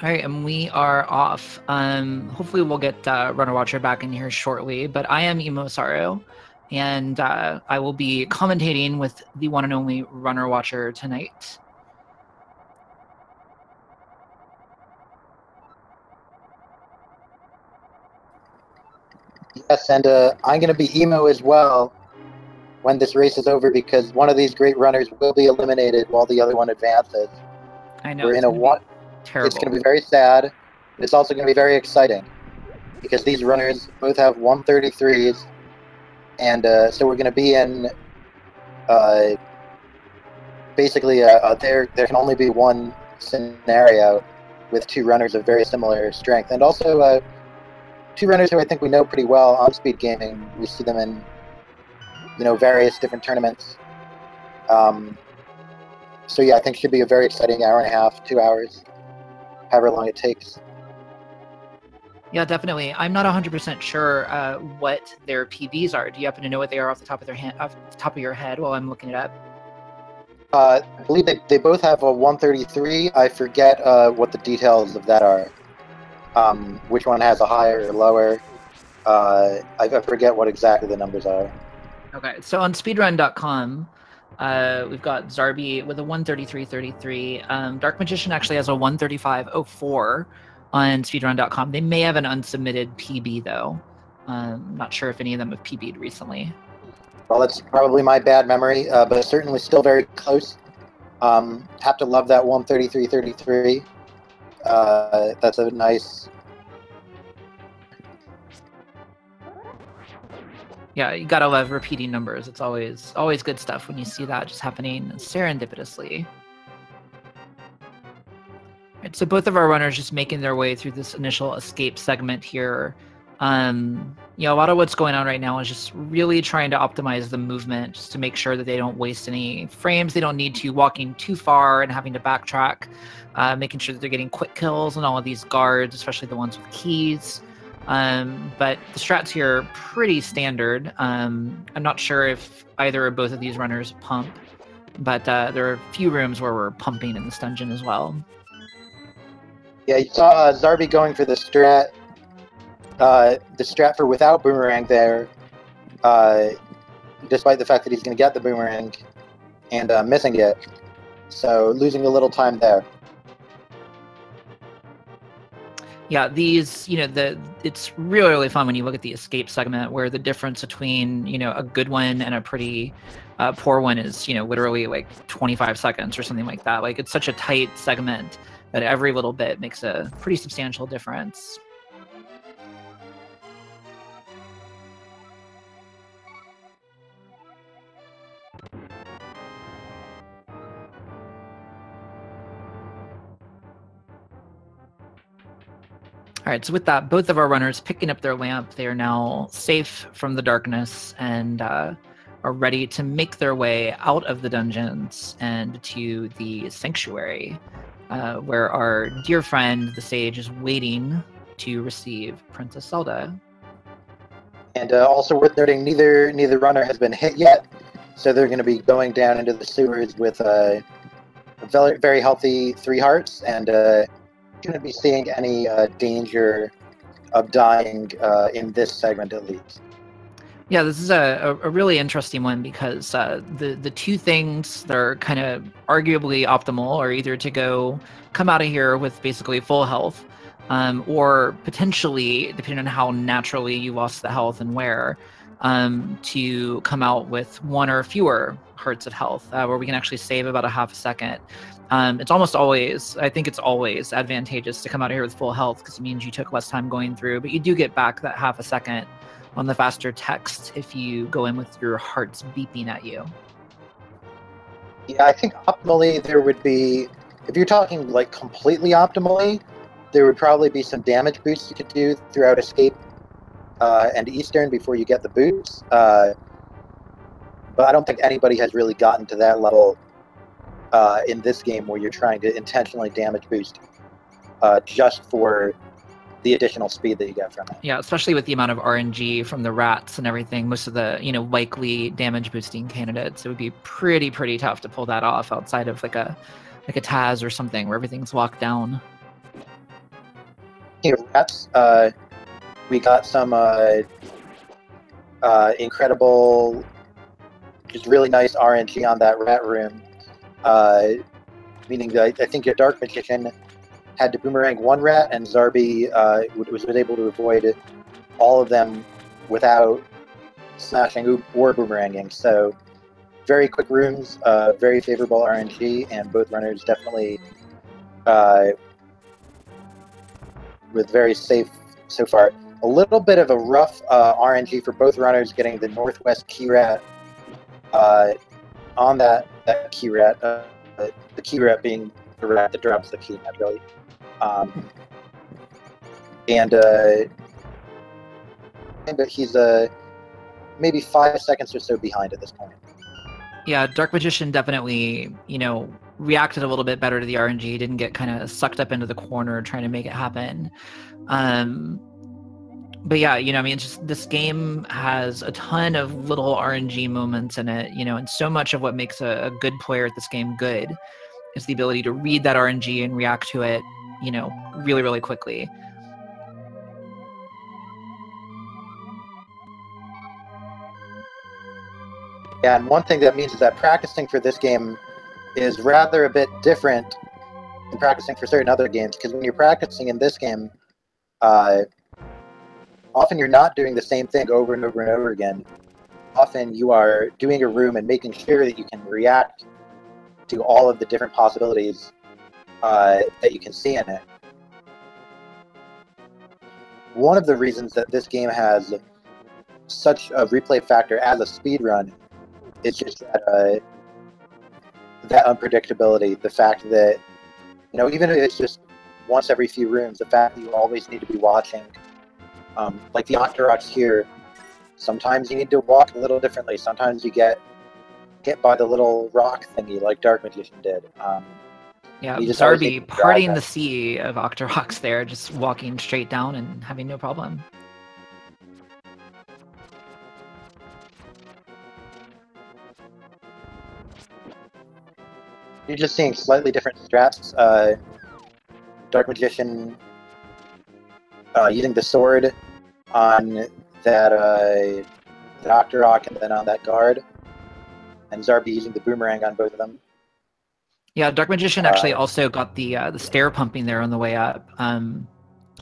All right, and we are off. Hopefully we'll get Runner Watcher back in here shortly, but I am Imosaru, and I will be commentating with the one and only Runner Watcher tonight. Yes, and I'm going to be emo as well when this race is over, because one of these great runners will be eliminated while the other one advances. I know. We're in a one. Terrible. It's going to be very sad. It's also going to be very exciting because these runners both have 133s, and so we're going to be in basically there can only be one scenario with two runners of very similar strength, and also two runners who I think we know pretty well on Speed Gaming. We see them in various different tournaments. So yeah, I think it should be a very exciting hour and a half, 2 hours, however long it takes. Yeah, definitely. I'm not 100% sure what their PBs are. Do you happen to know what they are off the top of your head while I'm looking it up? I believe they both have a 133. I forget what the details of that are. Which one has a higher or lower? I forget what exactly the numbers are. Okay, so on speedrun.com, we've got Zarby with a 133.33. Darkmagician actually has a 135.04 on speedrun.com. They may have an unsubmitted PB though. Not sure if any of them have PB'd recently. Well, that's probably my bad memory, but certainly still very close. Have to love that 133.33. That's a nice. Yeah, you gotta love repeating numbers. It's always good stuff when you see that just happening serendipitously. Right, so both of our runners just making their way through this initial escape segment here. A lot of what's going on right now is just really trying to optimize the movement just to make sure that they don't waste any frames they don't need to, walking too far and having to backtrack, making sure that they're getting quick kills on all of these guards, especially the ones with keys. But the strats here are pretty standard. I'm not sure if either or both of these runners pump, but there are a few rooms where we're pumping in this dungeon as well. Yeah, you saw Zarby going for the strat for without boomerang there, despite the fact that he's going to get the boomerang and missing it, so losing a little time there. Yeah, these, it's really, really fun when you look at the escape segment where the difference between, a good one and a pretty poor one is, literally like 25 seconds or something like that. Like, it's such a tight segment that every little bit makes a pretty substantial difference. All right, so with that, both of our runners picking up their lamp, they are now safe from the darkness and are ready to make their way out of the dungeons and to the sanctuary, where our dear friend, the sage, is waiting to receive Princess Zelda. And also worth noting, neither runner has been hit yet, so they're going to be going down into the sewers with a very, very healthy 3 hearts, and shouldn't be seeing any danger of dying in this segment at least. Yeah, this is a really interesting one because the two things that are kind of arguably optimal are either to come out of here with basically full health, or potentially, depending on how naturally you lost the health and where, to come out with 1 or fewer hearts of health, where we can actually save about a half a second. It's almost always, I think it's always advantageous to come out of here with full health because it means you took less time going through, but you do get back that half a second on the faster text if you go in with your hearts beeping at you. Yeah, I think optimally there would be, if you're talking like completely optimally, there would probably be some damage boosts you could do throughout Escape and Eastern before you get the boots. But I don't think anybody has really gotten to that level in this game where you're trying to intentionally damage boost just for the additional speed that you get from it. Yeah, especially with the amount of RNG from the rats and everything, most of the, likely damage boosting candidates, it would be pretty tough to pull that off outside of like a Taz or something where everything's locked down. Speaking of rats, we got some incredible, just really nice RNG on that rat room. Meaning that I think a Dark Magician had to boomerang one rat, and Zarby was able to avoid all of them without smashing or boomeranging. So very quick rooms, very favorable RNG, and both runners definitely with very safe so far. A little bit of a rough RNG for both runners getting the northwest key rat on that key rat. The key rat being the rat that drops the key, naturally. But he's maybe 5 seconds or so behind at this point. Yeah, Dark Magician definitely, reacted a little bit better to the RNG, didn't get kind of sucked up into the corner trying to make it happen. But yeah, it's just this game has a ton of little RNG moments in it, and so much of what makes a good player at this game good is the ability to read that RNG and react to it, really, really quickly. Yeah, and one thing that means is that practicing for this game is rather a bit different than practicing for certain other games, because when you're practicing in this game, often you're not doing the same thing over and over and over again. Often you are doing a room and making sure that you can react to all of the different possibilities that you can see in it. One of the reasons that this game has such a replay factor as a speedrun is just that unpredictability, the fact that, even if it's just once every few rooms, the fact that you always need to be watching. Like the Octoroks here, sometimes you need to walk a little differently. Sometimes you get hit by the little rock thingy like Dark Magician did. Yeah, Zarby parting the sea of Octoroks there, just walking straight down and having no problem. You're just seeing slightly different strats. Dark Magician using the sword on that Octorok and then on that guard, and Zarby using the boomerang on both of them. Yeah, Dark Magician actually also got the stair pumping there on the way up,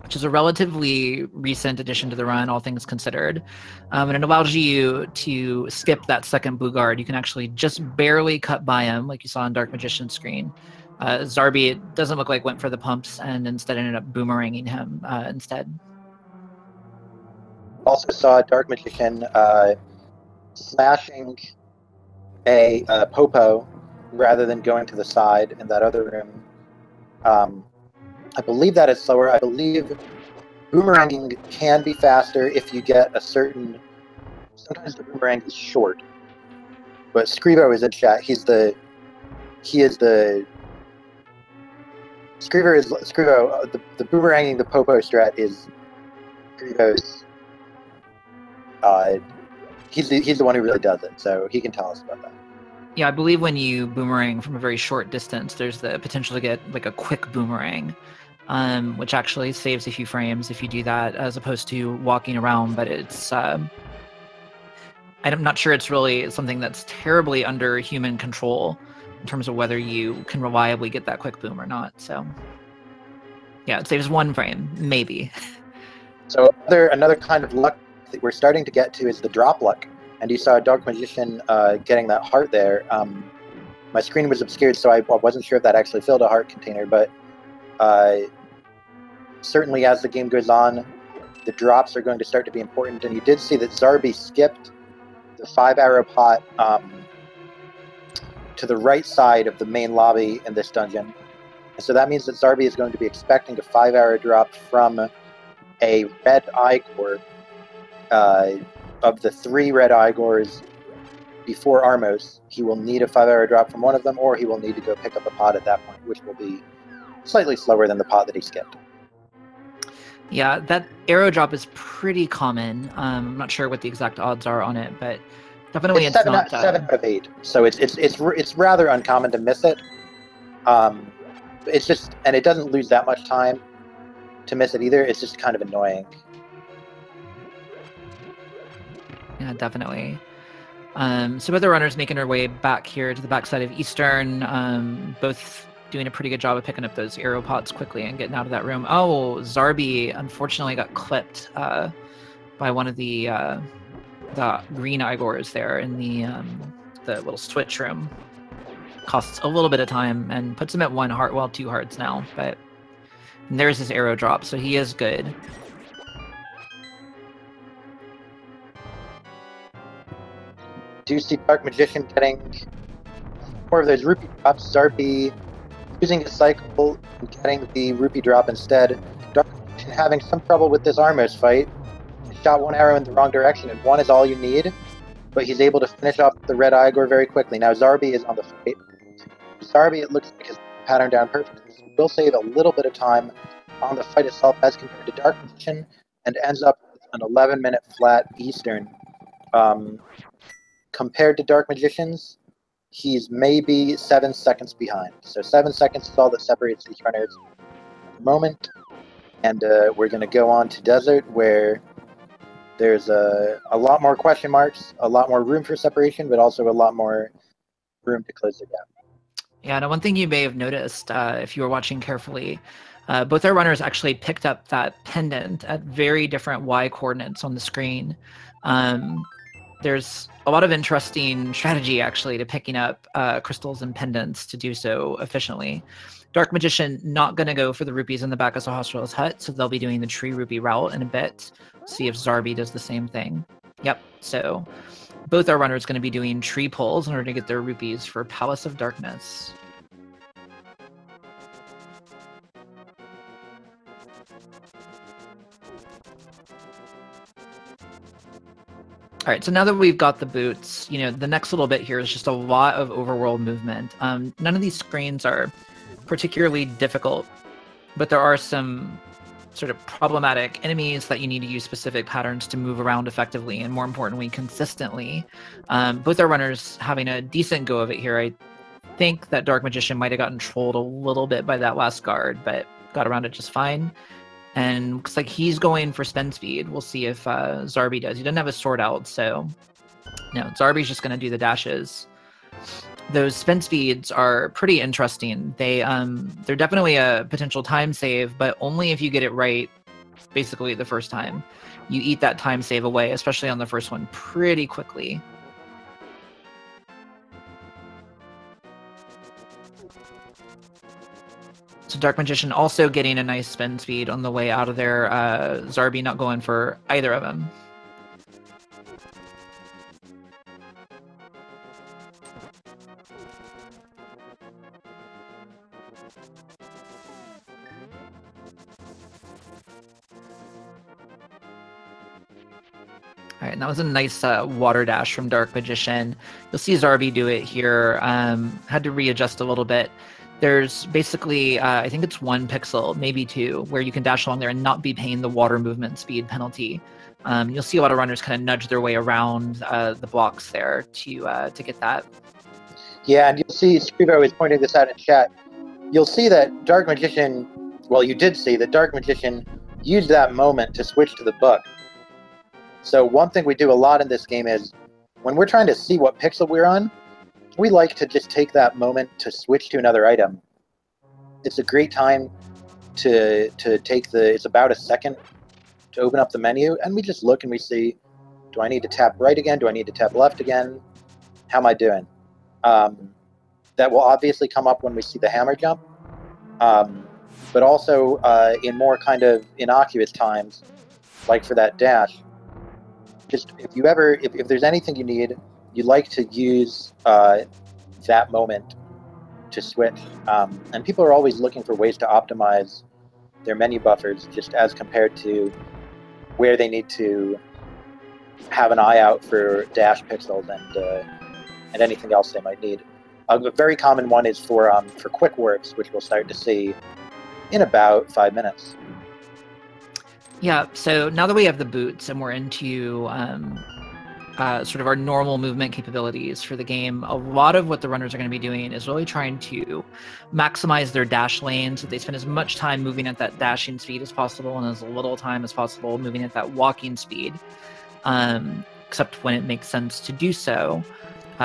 which is a relatively recent addition to the run, all things considered. And it allows you to skip that second blue guard. You can actually just barely cut by him, like you saw on Dark Magician's screen. Zarby, it doesn't look like, went for the pumps and instead ended up boomeranging him instead. Also saw Dark Magician smashing a Popo rather than going to the side in that other room. I believe that is slower. I believe boomeranging can be faster if you get a certain... Sometimes the boomerang is short. But Scrivo is in chat. Scrivo, the boomeranging the Popo strat is Scrivo's... he's the one who really does it, so he can tell us about that. Yeah, I believe when you boomerang from a very short distance, there's the potential to get like a quick boomerang, which actually saves a few frames if you do that, as opposed to walking around. But it's, I'm not sure it's really something that's terribly under human control in terms of whether you can reliably get that quick boom or not. So, yeah, it saves 1 frame, maybe. So another kind of luck that we're starting to get to is the drop luck. And you saw Dark Magician getting that heart there. My screen was obscured, so I wasn't sure if that actually filled a heart container, but certainly as the game goes on, the drops are going to start to be important. And you did see that Zarby skipped the 5-arrow pot to the right side of the main lobby in this dungeon. And so that means that Zarby is going to be expecting a 5-arrow drop from a red Igor. Of the 3 red Igors before Armos, he will need a 5-arrow drop from one of them, or he will need to go pick up a pot at that point, which will be slightly slower than the pot that he skipped. Yeah, that arrow drop is pretty common. I'm not sure what the exact odds are on it, but definitely it's not 7 out of 8. So it's rather uncommon to miss it. It's just, and it doesn't lose that much time. to miss it either. It's just kind of annoying. Yeah, definitely. So both the runners making their way back here to the backside of Eastern, both doing a pretty good job of picking up those arrow pods quickly and getting out of that room. Oh, Zarby unfortunately got clipped by one of the green Igors there in the little switch room. Costs a little bit of time and puts him at 1 heart, well, 2 hearts now, but there's his arrow drop, so he is good. Do you see Dark Magician getting more of those rupee drops? Zarby using his cycle and getting the rupee drop instead. Dark Magician having some trouble with this Armos fight. He shot 1 arrow in the wrong direction, and 1 is all you need, but he's able to finish off the red Igor very quickly. Now Zarby is on the fight. Zarby, it looks like, has patterned down perfectly. So will save a little bit of time on the fight itself as compared to Dark Magician, and ends up with an 11-minute flat Eastern. Compared to Dark Magician's, he's maybe 7 seconds behind. So 7 seconds is all that separates these runners at the moment. And we're going to go on to Desert, where there's a lot more question marks, a lot more room for separation, but also a lot more room to close the gap. Yeah, now one thing you may have noticed if you were watching carefully, both our runners actually picked up that pendant at very different Y coordinates on the screen. There's a lot of interesting strategy, actually, to picking up crystals and pendants to do so efficiently. Dark Magician not going to go for the rupees in the back of Sahasrar's hut, so they'll be doing the tree rupee route in a bit. See if Zarby does the same thing. Yep, so both our runners going to be doing tree pulls in order to get their rupees for Palace of Darkness. All right, so now that we've got the boots, you know, the next little bit here is just a lot of overworld movement. None of these screens are particularly difficult, but there are some sort of problematic enemies that you need to use specific patterns to move around effectively and, more importantly, consistently. Both our runners having a decent go of it here. I think that Dark Magician might have gotten trolled a little bit by that last guard, but got around it just fine. And looks like he's going for spin speed. We'll see if Zarby does. He doesn't have a sword out, so no, Zarby's just going to do the dashes. Those spin speeds are pretty interesting. They're definitely a potential time save, but only if you get it right basically the first time. You eat that time save away, especially on the first one, pretty quickly. So Dark Magician also getting a nice spin speed on the way out of there. Zarby not going for either of them. All right, and that was a nice water dash from Dark Magician. You'll see Zarby do it here. Had to readjust a little bit. There's basically, I think it's 1 pixel, maybe 2, where you can dash along there and not be paying the water movement speed penalty. You'll see a lot of runners kind of nudge their way around the blocks there to get that. Yeah, and you'll see, Scrivo is pointing this out in chat, you'll see that Dark Magician, well, you did see that Dark Magician used that moment to switch to the book. So one thing we do a lot in this game is, when we're trying to see what pixel we're on, we like to just take that moment to switch to another item. It's a great time to take it's about a second to open up the menu, and we just look and we see, do I need to tap right again? Do I need to tap left again? How am I doing? That will obviously come up when we see the hammer jump, but also in more kind of innocuous times, like for that dash. Just if there's anything you'd like to use that moment to switch. And people are always looking for ways to optimize their menu buffers, just as compared to where they need to have an eye out for dash pixels and anything else they might need. A very common one is for quick works, which we'll start to see in about 5 minutes. Yeah, so now that we have the boots and we're into sort of our normal movement capabilities for the game, a lot of what the runners are going to be doing is really trying to maximize their dash lane so they spend as much time moving at that dashing speed as possible and as little time as possible moving at that walking speed, except when it makes sense to do so,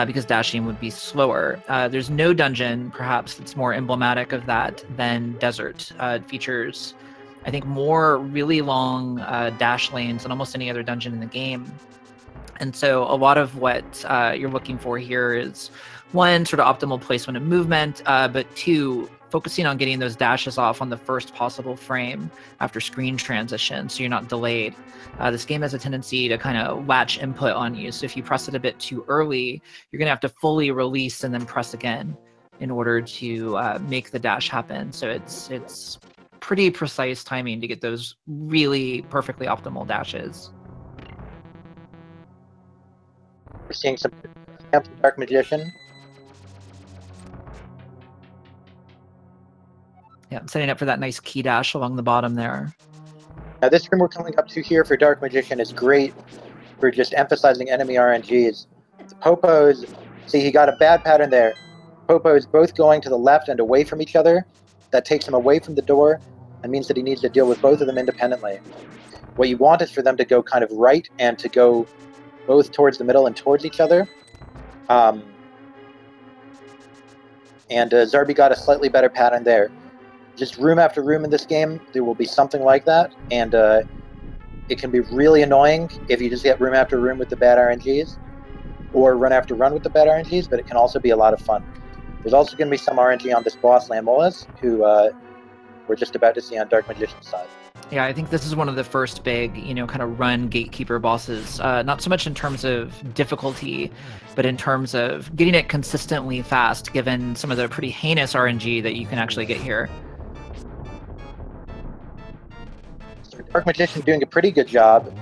because dashing would be slower. There's no dungeon, perhaps, that's more emblematic of that than Desert. It features, I think, more really long dash lanes than almost any other dungeon in the game. And so a lot of what you're looking for here is, one, sort of optimal placement of movement, but two, focusing on getting those dashes off on the first possible frame after screen transition so you're not delayed. This game has a tendency to kind of latch input on you. So if you press it a bit too early, you're going to have to fully release and then press again in order to make the dash happen. So it's pretty precise timing to get those really perfectly optimal dashes. We're seeing some Dark Magician. Yeah, I'm setting up for that nice key dash along the bottom there. Now this room we're coming up to here for Dark Magician is great for just emphasizing enemy RNGs. The Popos, see, he got a bad pattern there. Popos both going to the left and away from each other. That takes him away from the door and means that he needs to deal with both of them independently. What you want is for them to go kind of right and to go both towards the middle and towards each other. And Zarby got a slightly better pattern there. Just room after room in this game, there will be something like that, and it can be really annoying if you just get room after room with the bad RNGs, or run after run with the bad RNGs, but it can also be a lot of fun. There's also going to be some RNG on this boss, Lamolas, who we're just about to see on Dark Magician's side. Yeah, I think this is one of the first big, kind of run gatekeeper bosses. Not so much in terms of difficulty, but in terms of getting it consistently fast, given some of the pretty heinous RNG that you can actually get here. So Dark Magician doing a pretty good job.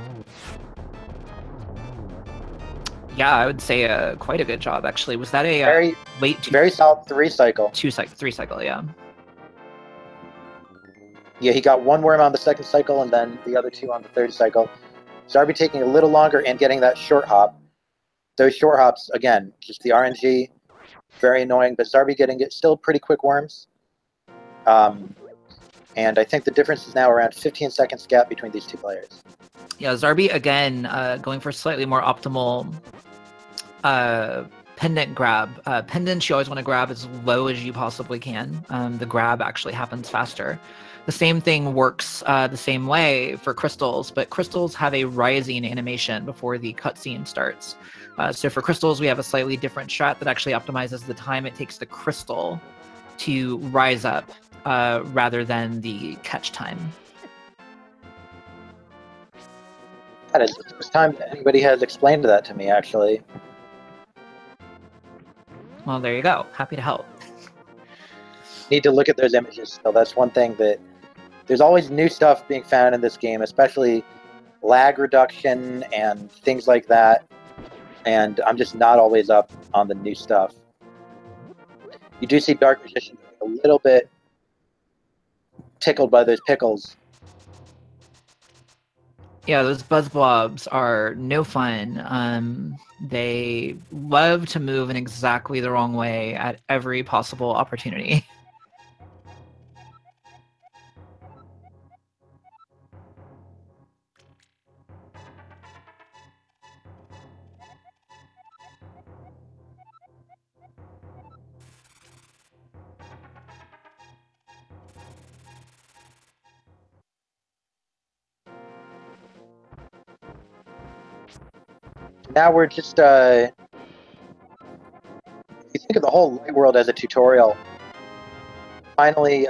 Yeah, I would say quite a good job, actually. Was that a very solid 3-cycle? 3-cycle, yeah. Yeah, he got one worm on the 2nd cycle and then the other 2 on the 3rd cycle. Zarby taking a little longer and getting that short hop. Those short hops, again, just the RNG, very annoying, but Zarby getting it still pretty quick worms. And I think the difference is now around 15 seconds gap between these two players. Yeah, Zarby, again, going for slightly more optimal pendant grab. Pendants, you always want to grab as low as you possibly can. The grab actually happens faster. The same thing works the same way for crystals, but crystals have a rising animation before the cutscene starts. So for crystals, we have a slightly different strat that actually optimizes the time it takes the crystal to rise up rather than the catch time. That is the first time that anybody has explained that to me, actually. Well, there you go. Happy to help. Need to look at those images. So that's one thing that there's always new stuff being found in this game, especially lag reduction and things like that. And I'm just not always up on the new stuff. You do see Dark Magician a little bit tickled by those pickles. Yeah, those buzz blobs are no fun. They love to move in exactly the wrong way at every possible opportunity. Now we're just, if you think of the whole light world as a tutorial, finally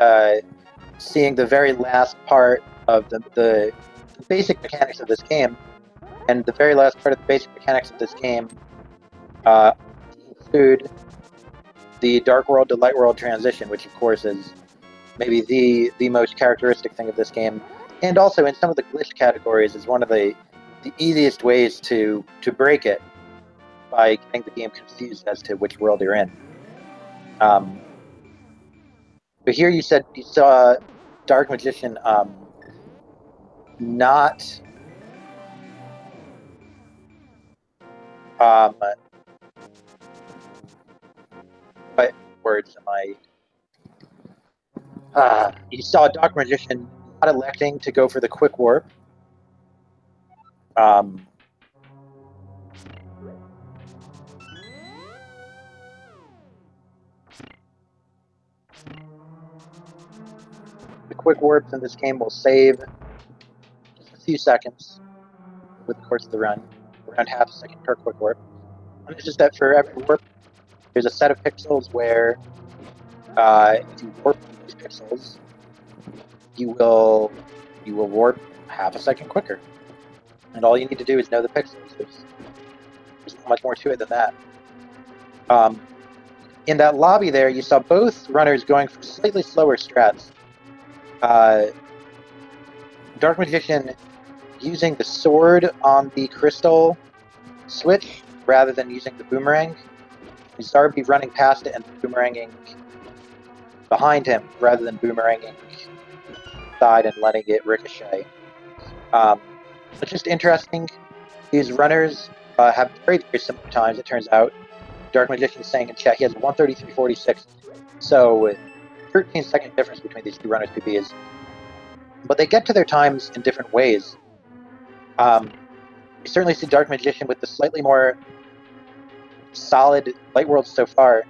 seeing the very last part of the basic mechanics of this game, and the very last part of the basic mechanics of this game include the dark world to light world transition, which of course is maybe the most characteristic thing of this game, and also in some of the glitch categories is one of the easiest ways to break it by getting the game confused as to which world you're in. But here you said you saw Dark Magician not What words am I? You saw Dark Magician not electing to go for the quick warp. The quick warps in this game will save just a few seconds with the course of the run, around half a second per quick warp. And it's just that for every warp, there's a set of pixels where if you warp these pixels, you will warp half a second quicker. And all you need to do is know the pixels. There's not much more to it than that. In that lobby there, you saw both runners going for slightly slower strats. Dark Magician using the sword on the crystal switch rather than using the boomerang. Zarby running past it and boomeranging behind him rather than boomeranging side and letting it ricochet. It's just interesting. These runners have very, very similar times, it turns out. Dark Magician is saying in chat he has 1:33.46. So 13-second difference between these two runners' PBs. But they get to their times in different ways. We certainly see Dark Magician with the slightly more solid light world so far.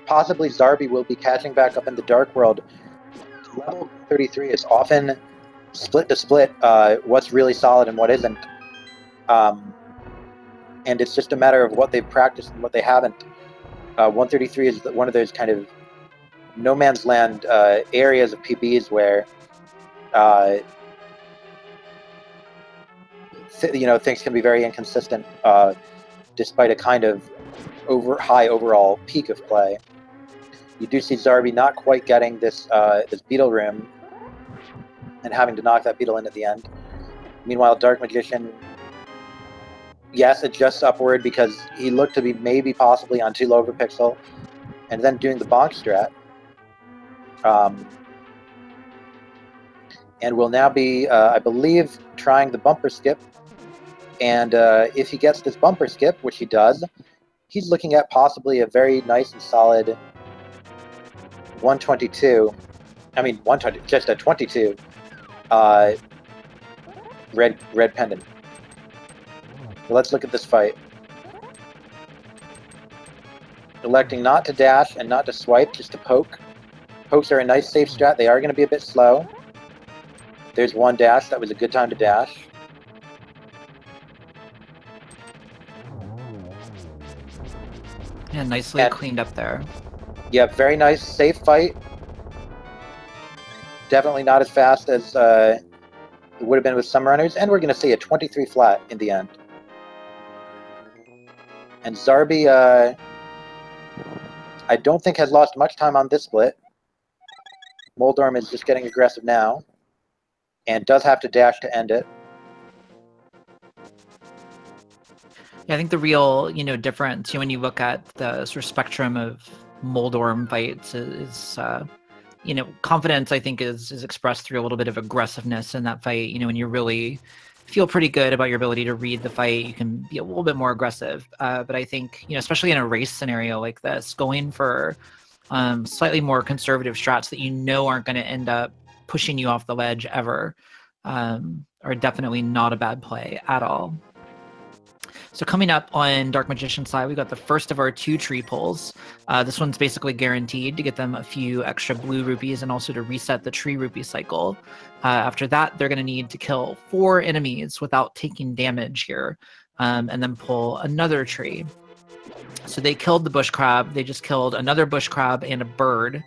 Possibly Zarby will be catching back up in the dark world. Level 33 is often split to split what's really solid and what isn't. And it's just a matter of what they've practiced and what they haven't. 133 is one of those kind of no man's land areas of PBs where things can be very inconsistent despite a kind of high overall peak of play. You do see Zarby not quite getting this beetle room and having to knock that beetle in at the end. Meanwhile, Dark Magician, yes, adjusts upward because he looked to be maybe possibly on too low of a pixel, and then doing the bonk strat. And will now be, I believe, trying the bumper skip. And if he gets this bumper skip, which he does, he's looking at possibly a very nice and solid 122. I mean, 120, just a 22 red pendant. So let's look at this fight. Electing not to dash and not to swipe, just to poke. Pokes are a nice safe strat. They are going to be a bit slow. There's one dash. That was a good time to dash. Yeah, nicely cleaned up there. Yeah, very nice, safe fight. Definitely not as fast as it would have been with some runners. And we're going to see a 23 flat in the end. And Zarby, I don't think has lost much time on this split. Moldorm is just getting aggressive now. And does have to dash to end it. Yeah, I think the real, difference when you look at the sort of spectrum of Moldorm fights is confidence, I think, is expressed through a little bit of aggressiveness in that fight. When you really feel pretty good about your ability to read the fight, you can be a little bit more aggressive. But I think, especially in a race scenario like this, going for slightly more conservative strats that aren't going to end up pushing you off the ledge ever are definitely not a bad play at all. So coming up on Dark Magician's side, we got the first of our 2 tree pulls. This one's basically guaranteed to get them a few extra blue rupees and also to reset the tree rupee cycle. After that, they're going to need to kill 4 enemies without taking damage here, and then pull another tree. So they killed the bush crab. They just killed another bush crab and a bird.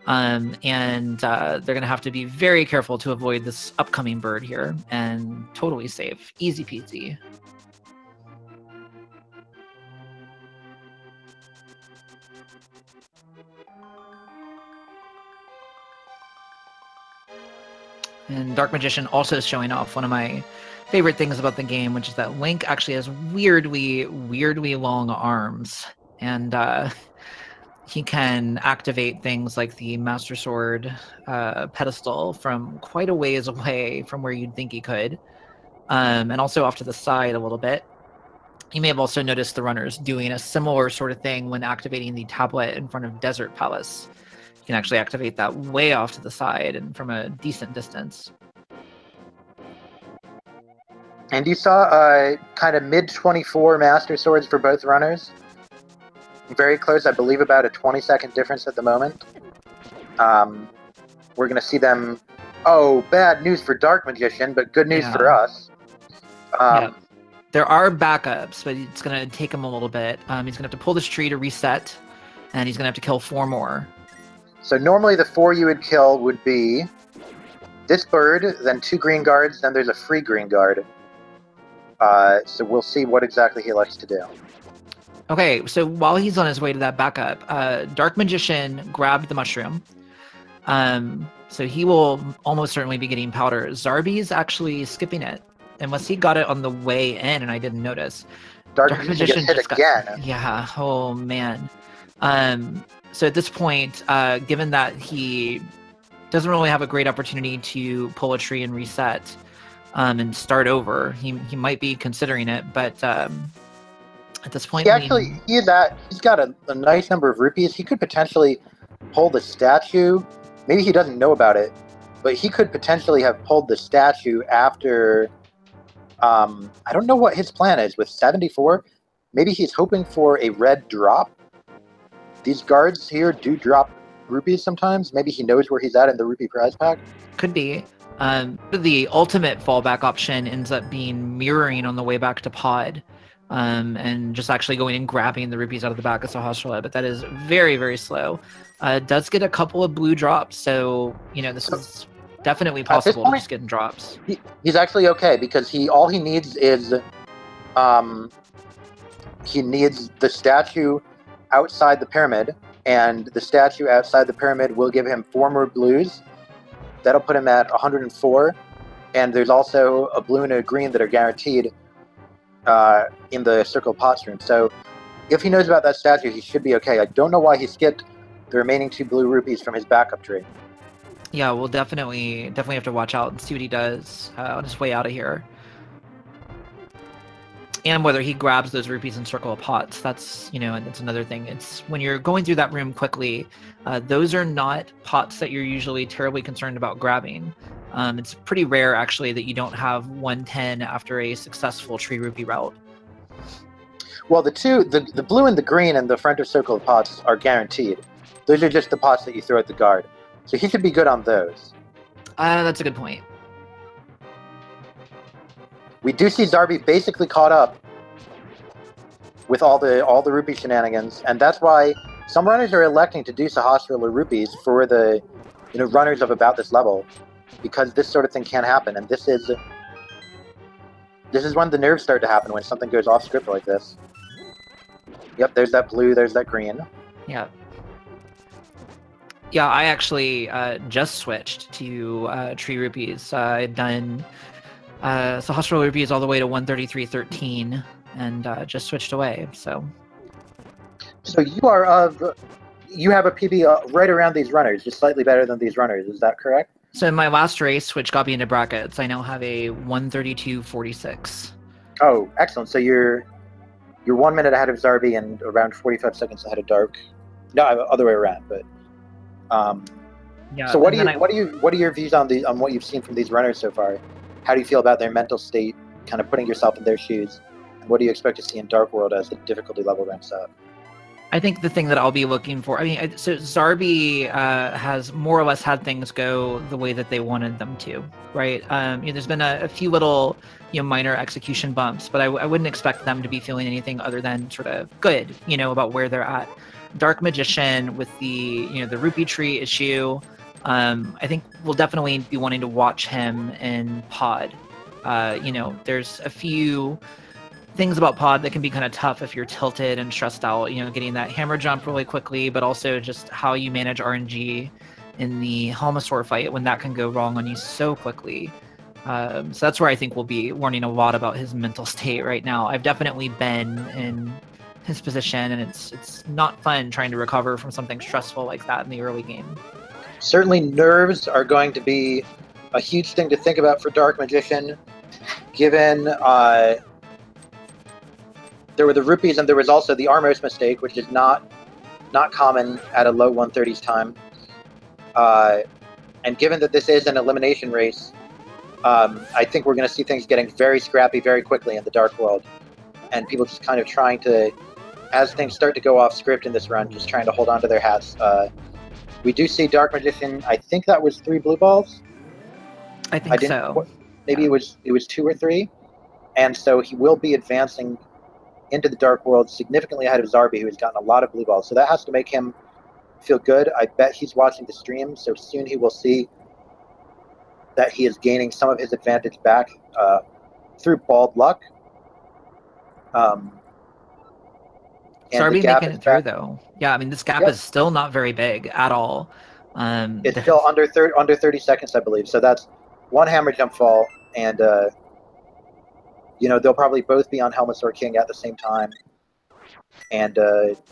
And they're going to have to be very careful to avoid this upcoming bird here, and totally safe. Easy peasy. And Dark Magician also is showing off one of my favorite things about the game, which is that Link actually has weirdly long arms. And he can activate things like the Master Sword pedestal from quite a ways away from where you'd think he could. And also off to the side a little bit. You may have also noticed the runners doing a similar sort of thing when activating the tablet in front of Desert Palace. You can actually activate that way off to the side and from a decent distance. And you saw kind of mid-24 Master Swords for both runners. Very close, I believe about a 20-second difference at the moment. We're going to see them... Oh, bad news for Dark Magician, but good news for us. There are backups, but it's going to take him a little bit. He's going to have to pull this tree to reset, and he's going to have to kill 4 more. So normally the 4 you would kill would be this bird, then 2 green guards, then there's a free green guard. So we'll see what exactly he likes to do. Okay, so while he's on his way to that backup, Dark Magician grabbed the mushroom. So he will almost certainly be getting powder. Zarby's actually skipping it, unless he got it on the way in and I didn't notice. Dark Magician hit again. Yeah, oh man. So at this point, given that he doesn't really have a great opportunity to pull a tree and reset and start over, he might be considering it, but at this point... He's got a nice number of rupees. He could potentially pull the statue. Maybe he doesn't know about it, but he could potentially have pulled the statue after... I don't know what his plan is with 74. Maybe he's hoping for a red drop. These guards here do drop rupees sometimes. Maybe he knows where he's at in the rupee prize pack. Could be. The ultimate fallback option ends up being mirroring on the way back to pod. And just actually going and grabbing the rupees out of the back of Sahasrara, but that is very, very slow. Does get a couple of blue drops, so this is definitely possible to just getting drops. He's actually okay because all he needs is he needs the statue outside the pyramid, and the statue outside the pyramid will give him 4 more blues. That'll put him at 104, and there's also a blue and a green that are guaranteed in the Circle of Pots room. So if he knows about that statue, he should be okay. I don't know why he skipped the remaining 2 blue rupees from his backup tree. Yeah, we'll definitely have to watch out and see what he does on his way out of here. And whether he grabs those rupees in Circle of Pots, that's, and that's another thing. It's when you're going through that room quickly, those are not pots that you're usually terribly concerned about grabbing. It's pretty rare, actually, that you don't have 110 after a successful tree rupee route. Well, the blue and the green in the front of Circle of Pots are guaranteed. Those are just the pots that you throw at the guard. So he should be good on those. That's a good point. We do see Zarby basically caught up with all the rupee shenanigans, and that's why some runners are electing to do Sahasrara rupees for the runners of about this level, because this sort of thing can happen, and this is when the nerves start to happen, when something goes off script like this. Yep, there's that blue, there's that green. Yeah. Yeah, I actually just switched to tree rupees. I'd done Sahasrara rupees all the way to 133.13, and just switched away. So you have a PB right around these runners, just slightly better than these runners. Is that correct? So in my last race, which got me into brackets, I now have a 132.46. Oh, excellent! So you're 1 minute ahead of Zarby and around 45 seconds ahead of Dark. No, other way around, but. Yeah. So what are your views on what you've seen from these runners so far? How do you feel about their mental state, kind of putting yourself in their shoes? And what do you expect to see in Dark World as the difficulty level ramps up? I think the thing that I'll be looking for, so Zarby has more or less had things go the way that they wanted them to, right? There's been a few little, minor execution bumps, but I wouldn't expect them to be feeling anything other than sort of good, about where they're at. Dark Magician with the rupee tree issue, I think we'll definitely be wanting to watch him in pod. There's a few things about pod that can be kind of tough if you're tilted and stressed out, getting that hammer jump really quickly, but also just how you manage RNG in the Helmasaur fight when that can go wrong on you so quickly. So that's where I think we'll be learning a lot about his mental state right now. I've definitely been in his position, and it's not fun trying to recover from something stressful like that in the early game. Certainly nerves are going to be a huge thing to think about for Dark Magician, given there were the rupees, and there was also the Armos mistake, which is not common at a low 130s time. And given that this is an elimination race, I think we're going to see things getting very scrappy very quickly in the Dark World. And people just kind of trying to, as things start to go off script in this run, just trying to hold on to their hats. We do see Dark Magician, I think that was 3 blue balls? I think so. Maybe it was 2 or 3. And so he will be advancing into the Dark World significantly ahead of Zarby, who has gotten a lot of blue balls. So that has to make him feel good. I bet he's watching the stream, so soon he will see that he is gaining some of his advantage back through bald luck. Zarby making it through, though. Yeah, I mean, this gap is still not very big at all. It's still under 30 seconds, I believe. So that's 1 hammer jump fall, and you know, they'll probably both be on Helmasaur King at the same time, and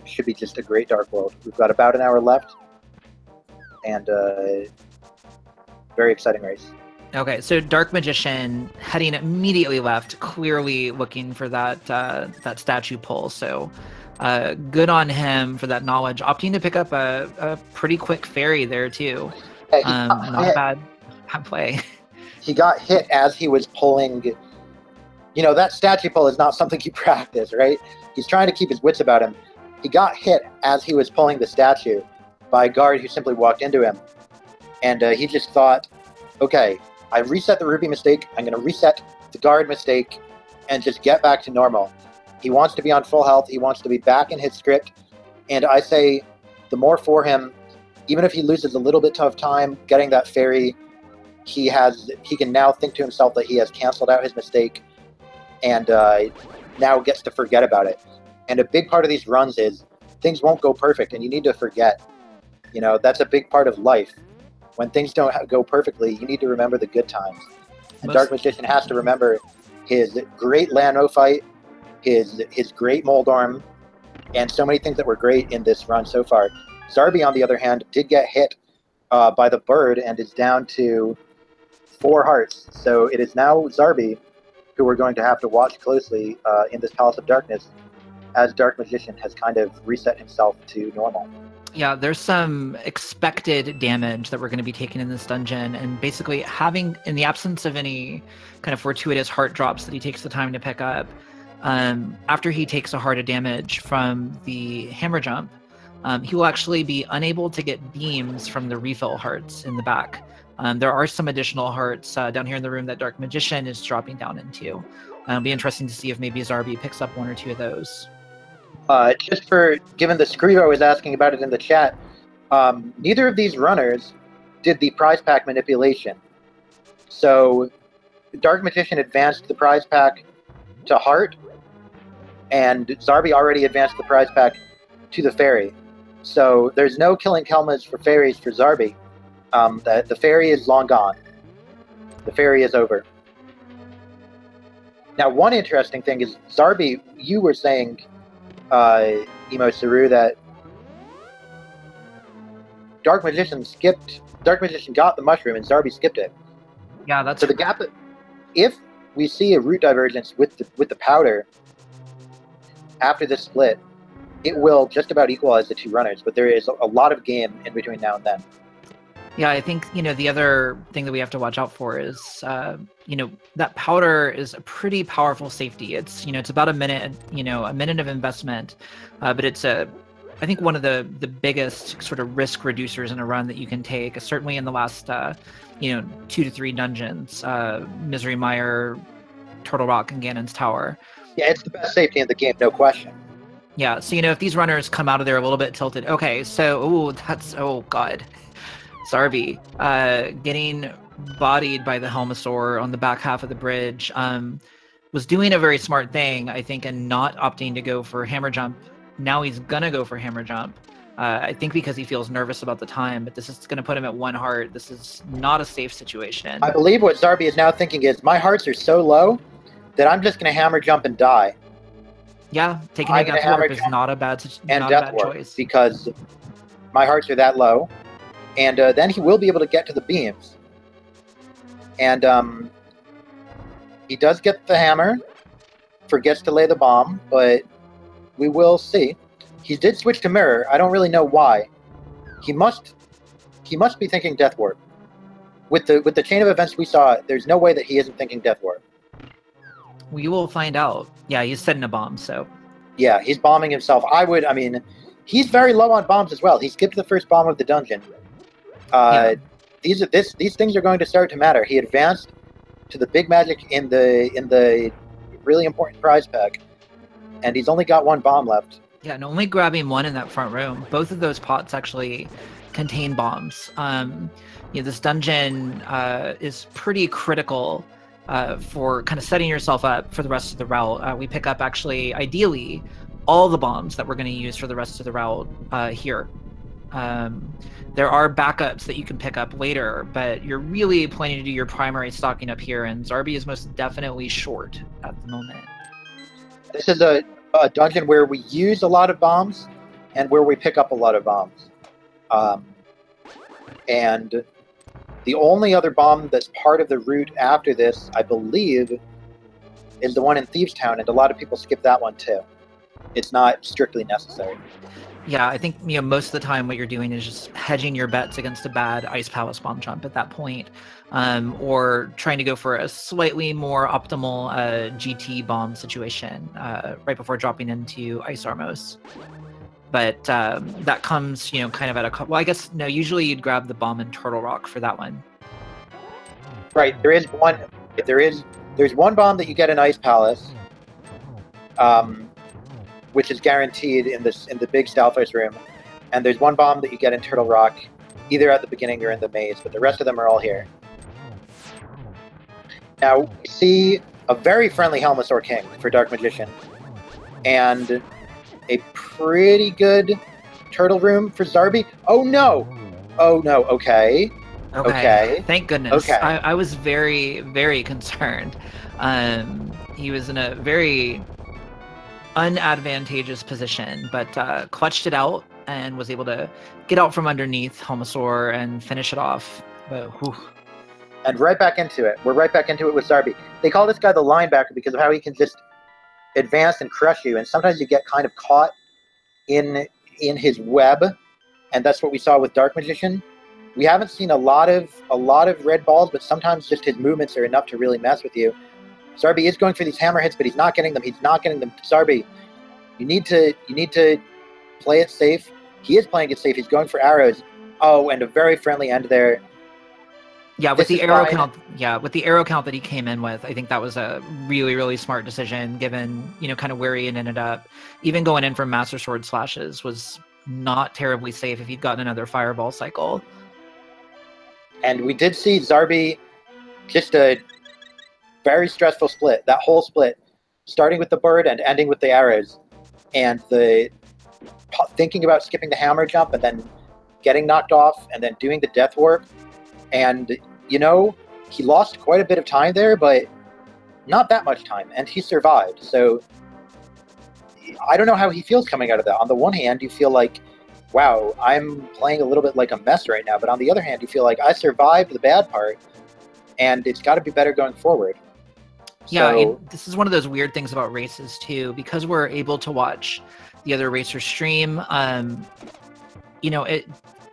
should be just a great Dark World. We've got about an hour left, and very exciting race. Okay, so Dark Magician heading immediately left, clearly looking for that that statue pull. So good on him for that knowledge, opting to pick up a pretty quick fairy there too. Not a bad play. He got hit as he was pulling. You know, that statue pull is not something you practice, right? He's trying to keep his wits about him. He got hit as he was pulling the statue by a guard who simply walked into him. And he just thought, okay, I reset the rupee mistake, I'm going to reset the guard mistake, and just get back to normal. He wants to be on full health, he wants to be back in his script, and I say the more for him, even if he loses a little bit of time getting that fairy, he can now think to himself that he has canceled out his mistake, and now gets to forget about it. And a big part of these runs is things won't go perfect, and you need to forget. You know, that's a big part of life. When things don't go perfectly, you need to remember the good times. And Dark Magician has to remember his great Lano fight, his great Moldorm, and so many things that were great in this run so far. Zarby, on the other hand, did get hit by the bird and is down to 4 hearts. So it is now Zarby who we're going to have to watch closely in this Palace of Darkness, as Dark Magician has kind of reset himself to normal. Yeah, there's some expected damage that we're going to be taking in this dungeon, and basically having, in the absence of any kind of fortuitous heart drops that he takes the time to pick up, after he takes a heart of damage from the hammer jump, he will actually be unable to get beams from the refill hearts in the back. There are some additional hearts down here in the room that Dark Magician is dropping down into. It'll be interesting to see if maybe Zarby picks up 1 or 2 of those. Just for, given the Scrivo was asking about it in the chat, neither of these runners did the prize pack manipulation. So Dark Magician advanced the prize pack to Heart, and Zarby already advanced the prize pack to the Fairy. So there's no killing Kelmas for fairies for Zarby. The fairy is long gone. The fairy is over. Now, one interesting thing is, Zarby, you were saying, Emo Saru, that Dark Magician got the mushroom and Zarby skipped it. Yeah, that's so the gap. If we see a route divergence with the powder after this split, it will just about equalize the 2 runners. But there is a lot of game in between now and then. Yeah, I think, you know, the other thing that we have to watch out for is, you know, that powder is a pretty powerful safety. It's, you know, it's about a minute, you know, a minute of investment, but it's I think one of the biggest sort of risk reducers in a run that you can take, certainly in the last, you know, 2 to 3 dungeons, Misery Mire, Turtle Rock, and Ganon's Tower. Yeah, it's the best safety in the game, no question. Yeah, so, you know, if these runners come out of there a little bit tilted, okay, so, oh, God. Zarby, getting bodied by the Helmasaur on the back half of the bridge, was doing a very smart thing, I think, and not opting to go for hammer jump. Now he's gonna go for hammer jump. I think because he feels nervous about the time, but this is gonna put him at 1 heart. This is not a safe situation. I believe what Zarby is now thinking is, my hearts are so low that I'm just gonna hammer jump and die. Yeah, taking a death warp is not a bad choice. Because my hearts are that low. And then he will be able to get to the beams. And he does get the hammer, forgets to lay the bomb, but we will see. He did switch to Mirror. I don't really know why. He must be thinking Death Warp. With the chain of events we saw, there's no way that he isn't thinking Death Warp. We will find out. Yeah, he's setting a bomb, so... Yeah, he's bombing himself. I mean, he's very low on bombs as well. He skipped the first bomb of the dungeon. Yeah. These things are going to start to matter. He advanced to the big magic in the really important prize pack, and he's only got one bomb left. Yeah, and only grabbing one in that front room. Both of those pots actually contain bombs. This dungeon is pretty critical for kind of setting yourself up for the rest of the route. We pick up, actually, ideally, all the bombs that we're going to use for the rest of the route here. There are backups that you can pick up later, but you're really planning to do your primary stocking up here, and Zarby is most definitely short at the moment. This is a dungeon where we use a lot of bombs and where we pick up a lot of bombs. And the only other bomb that's part of the route after this, I believe, is the one in Thieves Town, and a lot of people skip that one too. It's not strictly necessary. Yeah, I think most of the time what you're doing is just hedging your bets against a bad Ice Palace bomb jump at that point, or trying to go for a slightly more optimal GT bomb situation right before dropping into Ice Armos. But that comes, kind of at a... Well, I guess, no, usually you'd grab the bomb in Turtle Rock for that one. Right, there's one bomb that you get in Ice Palace, which is guaranteed in the big Stalfos room, and there's one bomb that you get in Turtle Rock, either at the beginning or in the maze, but the rest of them are all here. Now, we see a very friendly Helmasaur King for Dark Magician, and a pretty good turtle room for Zarby. Oh no! Oh no, okay. Okay. Thank goodness. Okay. I was very, very concerned. He was in a very unadvantageous position, but clutched it out and was able to get out from underneath Helmasaur and finish it off. But, whew. And right back into it. We're right back into it with Zarby. They call this guy the linebacker because of how he can just advance and crush you, and sometimes you get kind of caught in his web, and that's what we saw with Dark Magician. We haven't seen a lot of red balls, but sometimes just his movements are enough to really mess with you. Zarby is going for these hammer hits, but he's not getting them. Zarby, you need to play it safe. He is playing it safe. He's going for arrows. Oh, and a very friendly end there. Yeah, with the arrow count. Yeah, with the arrow count that he came in with, I think that was a really, really smart decision, given kind of where he ended up. Even going in for Master Sword slashes was not terribly safe if he'd gotten another fireball cycle. And we did see Zarby just a very stressful split. That whole split, starting with the bird and ending with the arrows, and the thinking about skipping the hammer jump and then getting knocked off and then doing the death warp. And, he lost quite a bit of time there, but not that much time, and he survived. So I don't know how he feels coming out of that. On the one hand, you feel like, wow, I'm playing a little bit like a mess right now. But on the other hand, you feel like I survived the bad part, and it's got to be better going forward. Yeah, so, this is one of those weird things about races, too. Because we're able to watch the other racers stream,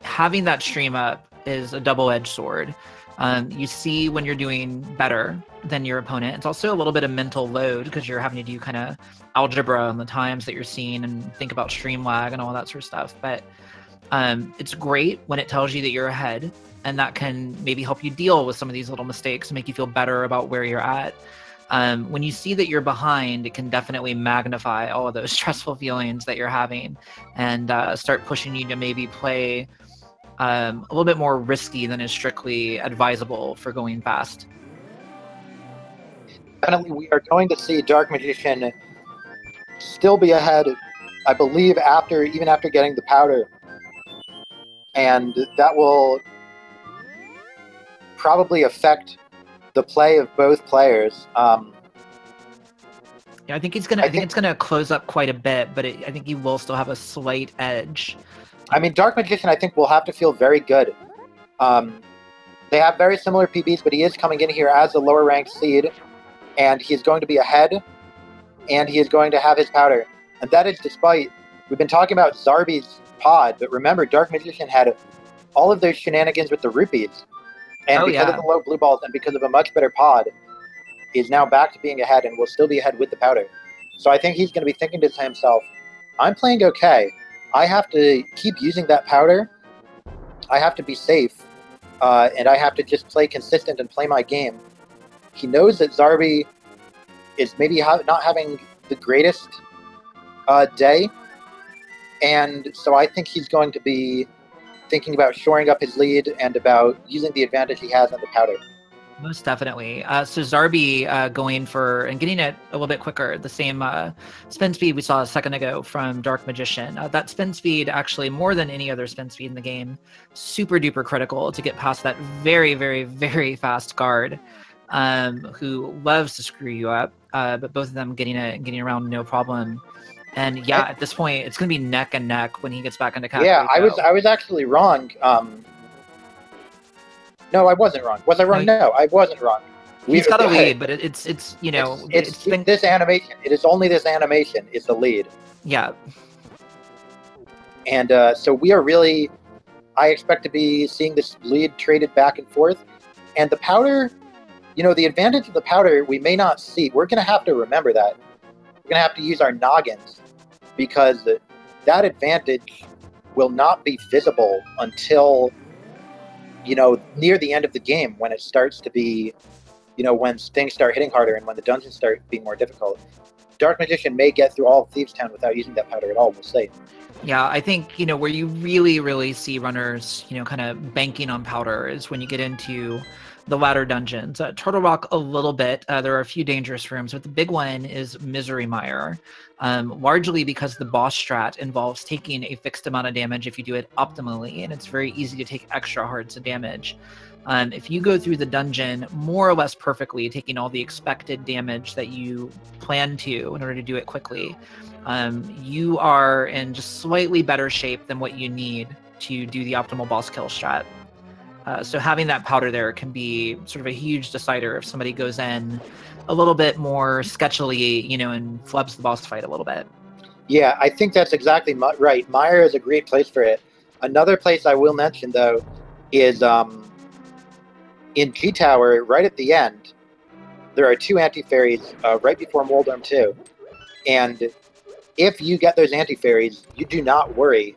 having that stream up is a double-edged sword. You see when you're doing better than your opponent. It's also a little bit of mental load because you're having to do kind of algebra on the times that you're seeing and think about stream lag and all that sort of stuff. But it's great when it tells you that you're ahead, and that can maybe help you deal with some of these little mistakes and make you feel better about where you're at. When you see that you're behind, it can definitely magnify all of those stressful feelings that you're having and start pushing you to maybe play a little bit more risky than is strictly advisable for going fast. Definitely, we are going to see Dark Magician still be ahead, I believe, even after getting the powder. And that will probably affect the play of both players. Yeah, I think it's gonna close up quite a bit, but I think he will still have a slight edge. I mean, Dark Magician, I think, will have to feel very good. They have very similar PBs, but he is coming in here as a lower-ranked seed, and he is going to be ahead, and he is going to have his powder. And that is despite, we've been talking about Zarby's pod, but remember, Dark Magician had all of those shenanigans with the rupees. And because of the low blue balls and because of a much better pod, is now back to being ahead and will still be ahead with the powder. So I think he's going to be thinking to himself, I'm playing okay. I have to keep using that powder. I have to be safe. And I have to just play consistent and play my game. He knows that Zarby is maybe not having the greatest day. And so I think he's going to be thinking about shoring up his lead and about using the advantage he has on the powder. Most definitely. So Zarby going for and getting it a little bit quicker, the same spin speed we saw a second ago from Dark Magician. That spin speed, actually more than any other spin speed in the game, super duper critical to get past that very, very, very fast guard who loves to screw you up. But both of them getting around no problem. And yeah, at this point, it's going to be neck and neck when he gets back into Cat. Yeah, I was actually wrong. No, I wasn't wrong. Was I wrong? No, I wasn't wrong. He's got a lead, but it's you know it's this animation. It is only this animation is the lead. Yeah. And so we are really, I expect to be seeing this lead traded back and forth. And the powder, you know, the advantage of the powder we may not see. We're going to have to remember that. We're going to have to use our noggins because that advantage will not be visible until, you know, near the end of the game when it starts to be, you know, when things start hitting harder and when the dungeons start being more difficult. Dark Magician may get through all of Thieves' Town without using that powder at all, we'll see. Yeah, I think, you know, where you really, really see runners, you know, kind of banking on powder is when you get into the latter dungeons. Turtle Rock a little bit. There are a few dangerous rooms, but the big one is Misery Mire, largely because the boss strat involves taking a fixed amount of damage if you do it optimally, and it's very easy to take extra hearts of damage. If you go through the dungeon more or less perfectly, taking all the expected damage that you plan to in order to do it quickly, you are in just slightly better shape than what you need to do the optimal boss kill strat. So having that powder there can be sort of a huge decider if somebody goes in a little bit more sketchily, you know, and flubs the boss fight a little bit. Yeah, I think that's exactly right. Mire is a great place for it. Another place I will mention, though, is in G-Tower, right at the end, there are 2 anti-fairies right before Moldorm 2. And if you get those anti-fairies, you do not worry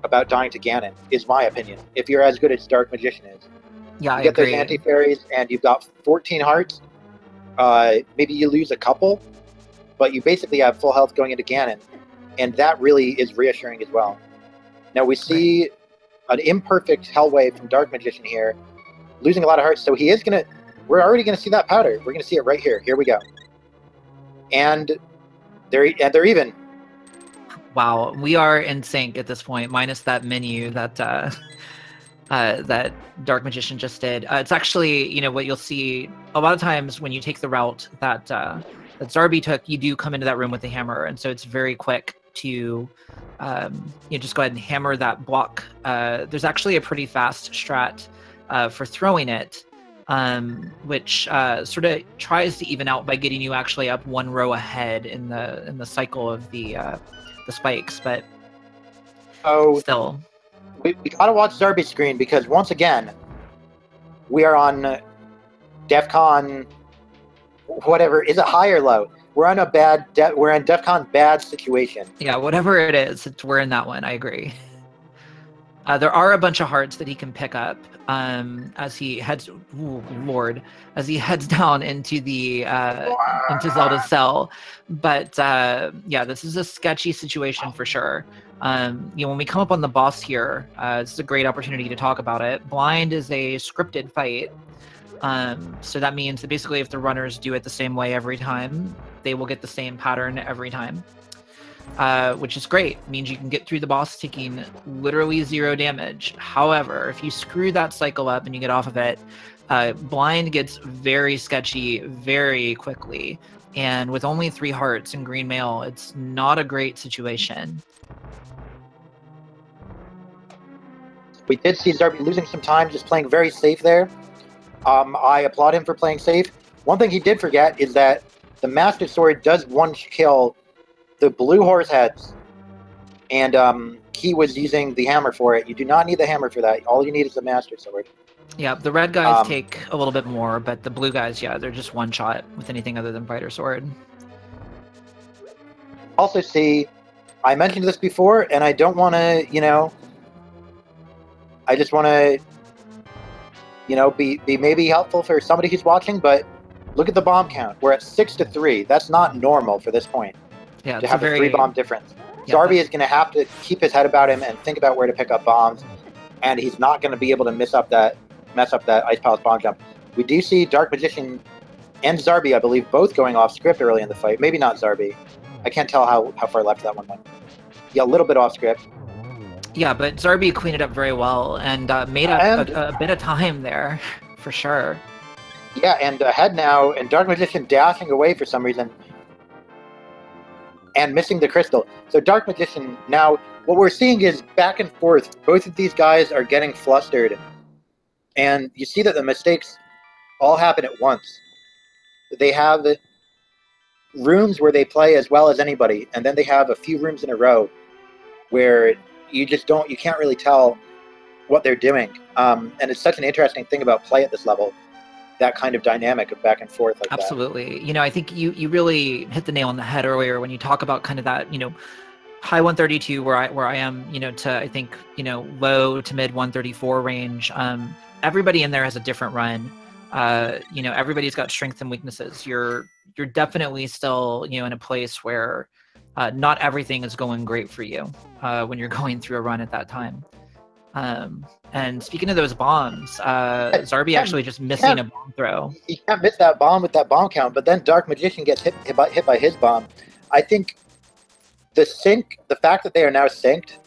about dying to Ganon, is my opinion, if you're as good as Dark Magician is. Yeah, you get those anti-fairies, and you've got 14 hearts. Maybe you lose a couple, but you basically have full health going into Ganon, and that really is reassuring as well. Now, we see an imperfect Hellwave from Dark Magician here, losing a lot of hearts, so he is going to... We're already going to see that powder. We're going to see it right here. Here we go. And they're even. Wow, we are in sync at this point, minus that menu that that Dark Magician just did. It's actually, you know, what you'll see a lot of times when you take the route that that Zarby took, you do come into that room with the hammer, and so it's very quick to you know, just go ahead and hammer that block. There's actually a pretty fast strat for throwing it, which sort of tries to even out by getting you actually up 1 row ahead in the cycle of the spikes, but still. We gotta watch Zarby's screen because once again, we are on DEF CON, whatever, is it high or low? We're on we're in DEF CON bad situation. Yeah, whatever it is, we're in that one, I agree. There are a bunch of hearts that he can pick up as he heads, as he heads down into the into Zelda's cell. But yeah, this is a sketchy situation for sure. You know, when we come up on the boss here, this is a great opportunity to talk about it. Blind is a scripted fight, so that means that basically if the runners do it the same way every time, they will get the same pattern every time. Which is great. It means you can get through the boss taking literally 0 damage. However, if you screw that cycle up and you get off of it, Blind gets very sketchy very quickly. And with only 3 hearts and green mail, it's not a great situation. We did see Zarby losing some time, just playing very safe there. I applaud him for playing safe. One thing he did forget is that the Master Sword does 1 kill the blue horse heads, and he was using the hammer for it. You do not need the hammer for that. All you need is the Master Sword. Yeah, the red guys take a little bit more, but the blue guys, yeah, they're just one shot with anything other than Fighter Sword. Also, see, I mentioned this before, and I don't want to, you know, I just want to, you know, be maybe helpful for somebody who's watching, but look at the bomb count. We're at 6-3. That's not normal for this point. Yeah, to have a 3-bomb difference. Yeah, Zarby is going to have to keep his head about him and think about where to pick up bombs, and he's not going to be able to mess up that Ice Palace bomb jump. We do see Dark Magician and Zarby, I believe, both going off script early in the fight. Maybe not Zarby. I can't tell how far left that one went. Yeah, a little bit off script. Yeah, but Zarby cleaned it up very well and made a bit of time there, for sure. Yeah, and ahead now, and Dark Magician dashing away for some reason, and missing the crystal. So Dark Magician, now, what we're seeing is back and forth. Both of these guys are getting flustered, and you see that the mistakes all happen at once. They have rooms where they play as well as anybody, and then they have a few rooms in a row where you can't really tell what they're doing. And it's such an interesting thing about play at this level, that kind of dynamic of back and forth like Absolutely. That. You know, I think you really hit the nail on the head earlier when you talk about kind of that, you know, high 132 where I am, you know, to I think, you know, low to mid 134 range. Everybody in there has a different run. You know, everybody's got strengths and weaknesses. You're definitely still, you know, in a place where not everything is going great for you when you're going through a run at that time. And speaking of those bombs, Zarby actually just missing a bomb throw. He can't miss that bomb with that bomb count, but then Dark Magician gets hit by his bomb. I think the fact that they are now synced,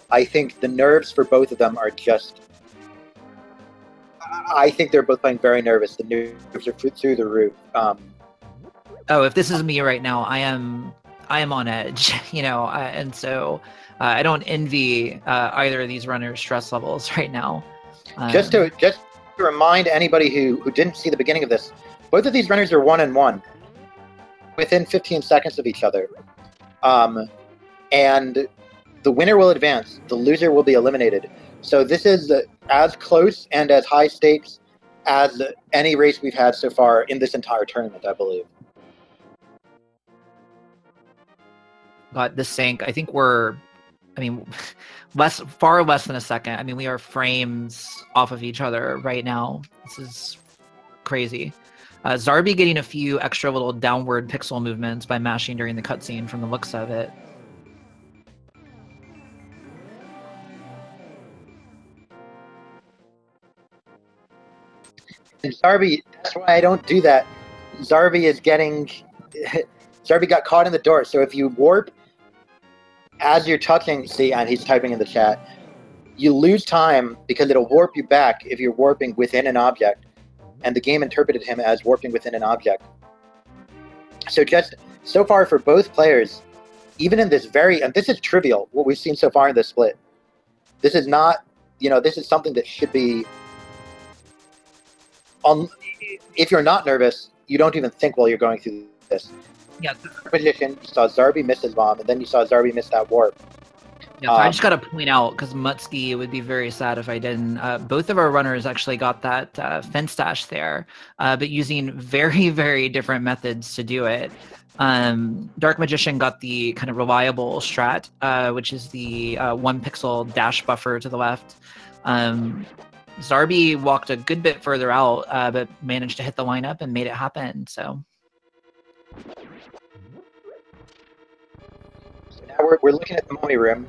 I think the nerves for both of them are just... I think they're both playing very nervous. The nerves are through the roof. Oh, if this is me right now, I am on edge, you know, and so I don't envy either of these runners' stress levels right now. Just to remind anybody who didn't see the beginning of this, both of these runners are 1-1 within 15 seconds of each other, and the winner will advance. The loser will be eliminated. So this is as close and as high stakes as any race we've had so far in this entire tournament, I believe. But the sync, I think we're, I mean, far less than a second. I mean, we are frames off of each other right now. This is crazy. Zarby getting a few extra little downward pixel movements by mashing during the cutscene from the looks of it. And Zarby, that's why I don't do that. Zarby is getting... Zarby got caught in the door, so if you warp as you're touching... See, and he's typing in the chat. You lose time because it'll warp you back if you're warping within an object. And the game interpreted him as warping within an object. So just so far for both players, even in this and this is trivial, what we've seen so far in this split. This is not, you know, this is something that should be... if you're not nervous, you don't even think while you're going through this. Yeah. Position, you saw Zarby miss his bomb, and then you saw Zarby miss that warp. Yeah, so I just got to point out, because Mutsky would be very sad if I didn't. Both of our runners actually got that fence dash there, but using very, very different methods to do it. Dark Magician got the kind of reliable strat, which is the 1 pixel dash buffer to the left. Zarby walked a good bit further out, but managed to hit the lineup and made it happen. So now we're looking at the mummy room,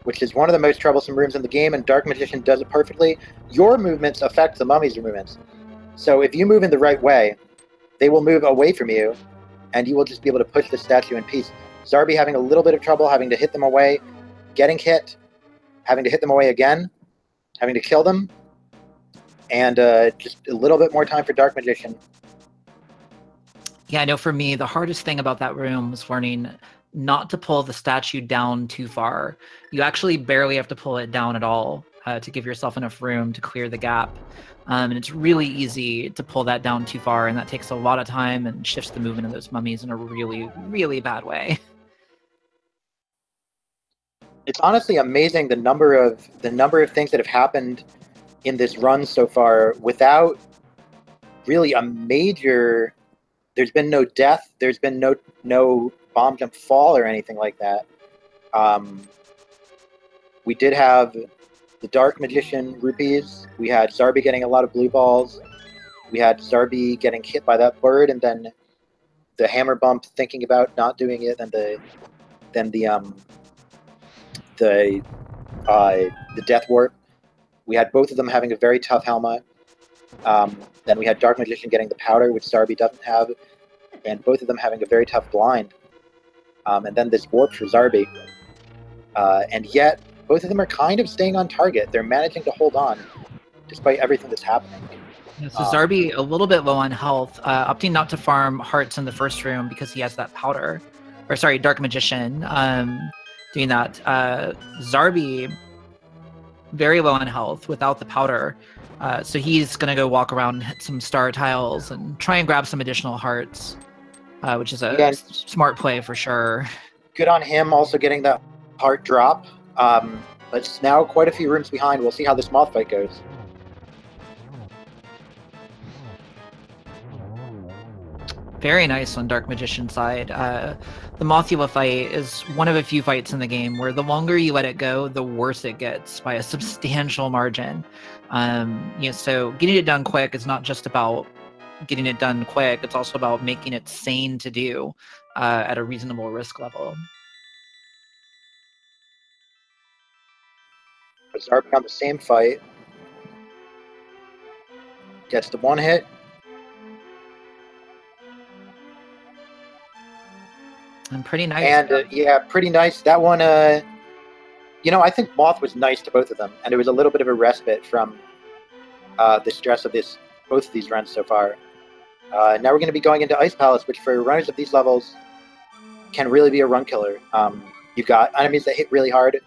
which is one of the most troublesome rooms in the game, and Dark Magician does it perfectly. Your movements affect the mummy's movements. So if you move in the right way, they will move away from you, and you will just be able to push the statue in peace. Zarby having a little bit of trouble, having to hit them away, getting hit, having to hit them away again, having to kill them, and just a little bit more time for Dark Magician. Yeah, I know for me, the hardest thing about that room was learning not to pull the statue down too far. You actually barely have to pull it down at all to give yourself enough room to clear the gap. And it's really easy to pull that down too far, and that takes a lot of time and shifts the movement of those mummies in a really, really bad way. It's honestly amazing the number of things that have happened in this run so far without really a major. There's been no death. There's been no bomb jump fall or anything like that. We did have the Dark Magician rupees. We had Zarby getting a lot of blue balls. We had Zarby getting hit by that bird, and then the hammer bump, thinking about not doing it, and then the death warp. We had both of them having a very tough helmet. Then we had Dark Magician getting the powder, which Zarby doesn't have, and both of them having a very tough blind. And then this warp for Zarby. And yet, both of them are kind of staying on target. They're managing to hold on, despite everything that's happening. Yeah, so Zarby, a little bit low on health, opting not to farm hearts in the first room because he has that powder. Or sorry, Dark Magician doing that. Zarby, very low on health without the powder. So he's going to go walk around and hit some star tiles and try and grab some additional hearts, which is a smart play for sure. Good on him also getting that heart drop. But it's now quite a few rooms behind. We'll see how this moth fight goes. Very nice on Dark Magician's side. The Mothula fight is one of a few fights in the game where the longer you let it go, the worse it gets by a substantial margin. So getting it done quick is not just about getting it done quick, it's also about making it sane to do at a reasonable risk level. Zarby on the same fight. Gets the one hit. And pretty nice. And yeah, pretty nice. That one, you know, I think Moth was nice to both of them, and it was a little bit of a respite from the stress of both of these runs so far. Now we're going to be going into Ice Palace, which for runners of these levels can really be a run killer. You've got enemies that hit really hard.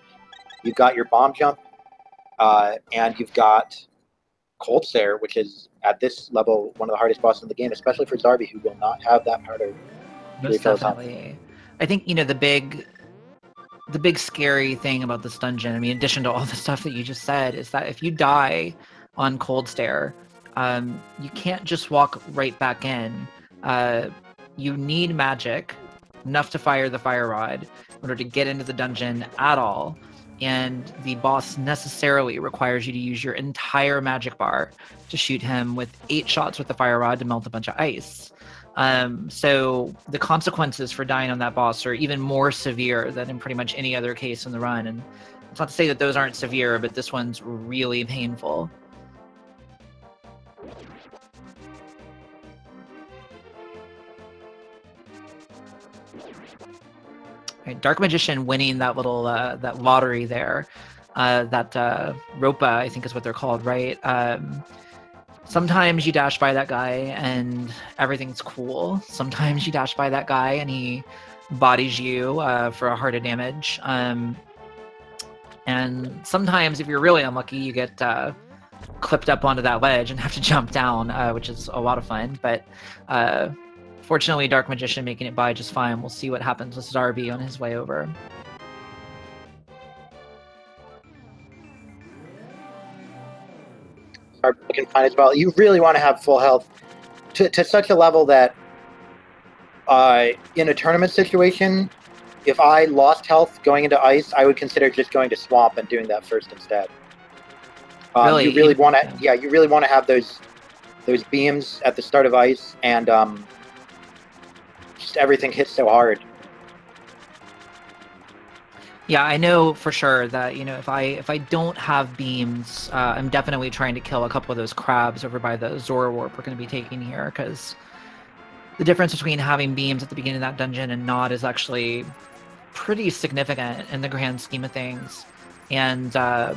You've got your bomb jump, and you've got Cold Stare, which is at this level one of the hardest bosses in the game, especially for Zarby, who will not have that powder. Most definitely. I think, you know, the big scary thing about this dungeon, I mean, in addition to all the stuff that you just said, is that if you die on Cold Stare, you can't just walk right back in. You need magic, enough to fire the fire rod, in order to get into the dungeon at all. And the boss necessarily requires you to use your entire magic bar to shoot him with 8 shots with the fire rod to melt a bunch of ice. So the consequences for dying on that boss are even more severe than in pretty much any other case in the run. And it's not to say that those aren't severe, but this one's really painful. Right, Dark Magician winning that little that lottery there, that Ropa, I think is what they're called, right? Sometimes you dash by that guy and everything's cool. Sometimes you dash by that guy and he bodies you for a heart of damage. And sometimes if you're really unlucky, you get clipped up onto that ledge and have to jump down, which is a lot of fun. But fortunately, Dark Magician making it by just fine. We'll see what happens with Zarby on his way over. Are looking fine as well. You really want to have full health to such a level that in a tournament situation, if I lost health going into ice, I would consider just going to swamp and doing that first instead. Really? You really want to, yeah, you really want to have those beams at the start of ice, and just everything hits so hard. Yeah, I know for sure that, you know, if I don't have beams, I'm definitely trying to kill a couple of those crabs over by the Zora Warp we're going to be taking here, because the difference between having beams at the beginning of that dungeon and not is actually pretty significant in the grand scheme of things, and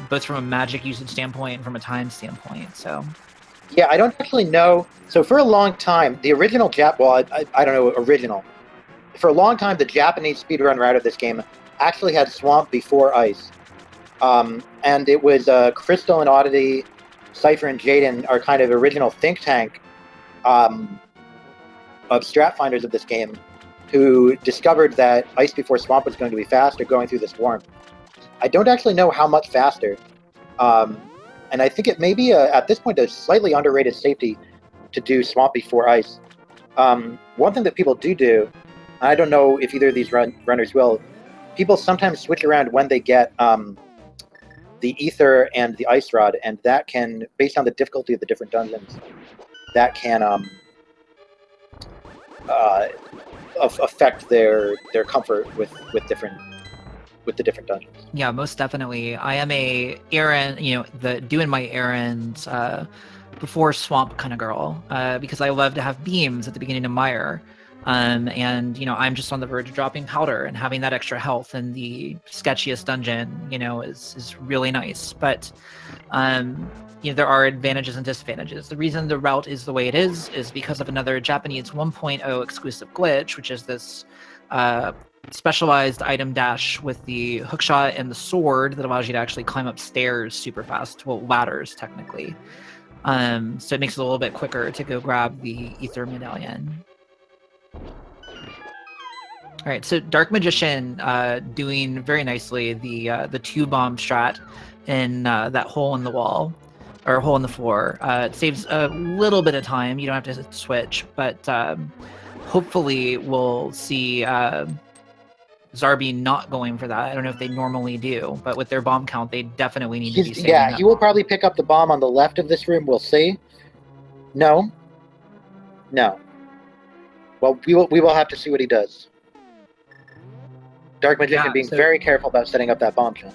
both from a magic usage standpoint and from a time standpoint. So yeah, I don't actually know. So for a long time, the original I don't know, original. For a long time, the Japanese speedrun route of this game actually had swamp before ice. And it was Crystal and Oddity, Cypher and Jaden, our kind of original think tank of strat finders of this game, who discovered that ice before swamp was going to be faster going through this warm. I don't actually know how much faster. And I think it may be, at this point, a slightly underrated safety to do Swamp before Ice. One thing that people do, I don't know if either of these runners will, people sometimes switch around when they get the Ether and the Ice Rod, and that can, based on the difficulty of the different dungeons, that can affect their comfort with the different dungeons. Yeah, most definitely. I am a doing my errands before Swamp kind of girl, because I love to have beams at the beginning of Mire. And I'm just on the verge of dropping powder, and having that extra health in the sketchiest dungeon, is really nice. But there are advantages and disadvantages. The reason the route is the way it is because of another Japanese 1.0 exclusive glitch, which is this specialized item dash with the hookshot and the sword that allows you to actually climb up stairs super fast, well, ladders technically. So it makes it a little bit quicker to go grab the Ether Medallion. All right, so Dark Magician doing very nicely the 2-bomb strat in that hole in the wall, or hole in the floor. It saves a little bit of time. You don't have to switch, but hopefully we'll see Zarby not going for that. I don't know if they normally do, but with their bomb count, they definitely need to be saving that he will bomb. probably pick up the bomb on the left of this room. We'll see. No. Well, we will have to see what he does. Dark Magician being very careful about setting up that bomb jump.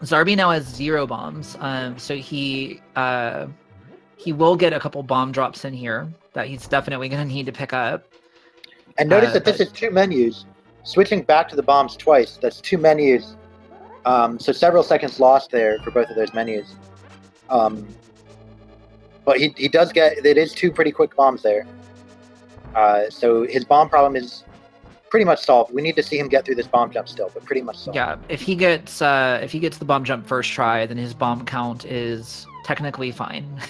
Zarby now has 0 bombs, so he will get a couple bomb drops in here that he's definitely going to need to pick up. And notice that this is 2 menus. Switching back to the bombs twice, that's 2 menus. So several seconds lost there for both of those menus. But he does get, it is 2 pretty quick bombs there. So his bomb problem is pretty much solved. We need to see him get through this bomb jump still, but pretty much solved. Yeah, if he gets the bomb jump first try, then his bomb count is technically fine.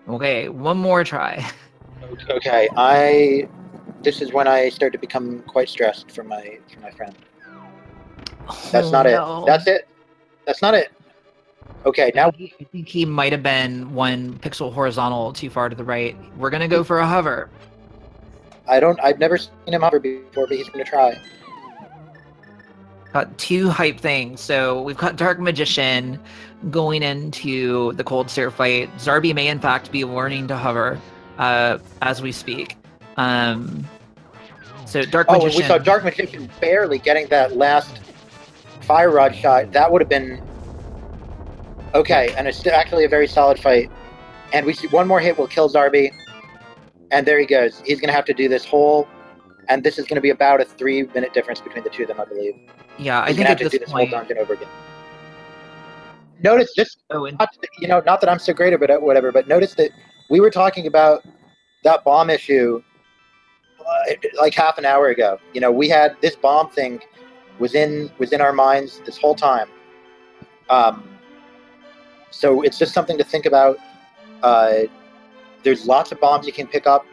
Okay, one more try. Okay, this is when I start to become quite stressed for my friend. That's not it. That's it. That's not it. Okay, now I think he might have been 1 pixel horizontal too far to the right. We're gonna go for a hover. I've never seen him hover before, but he's gonna try. Got 2 hype things. So we've got Dark Magician going into the Cold Stair fight. Zarby may in fact be learning to hover as we speak. So Dark Magician. We saw Dark Magician barely getting that last fire rod shot. That would have been okay, and it's actually a very solid fight. And we see 1 more hit will kill Zarby. And there he goes. He's going to have to do this whole, and this is going to be about a 3-minute difference between the 2 of them, I believe. Yeah, I think at this point, this whole dungeon over again. Notice this. Not that I'm so great at whatever, but notice that we were talking about that bomb issue like half an hour ago. We had this bomb thing was in our minds this whole time. So it's just something to think about. There's lots of bombs you can pick up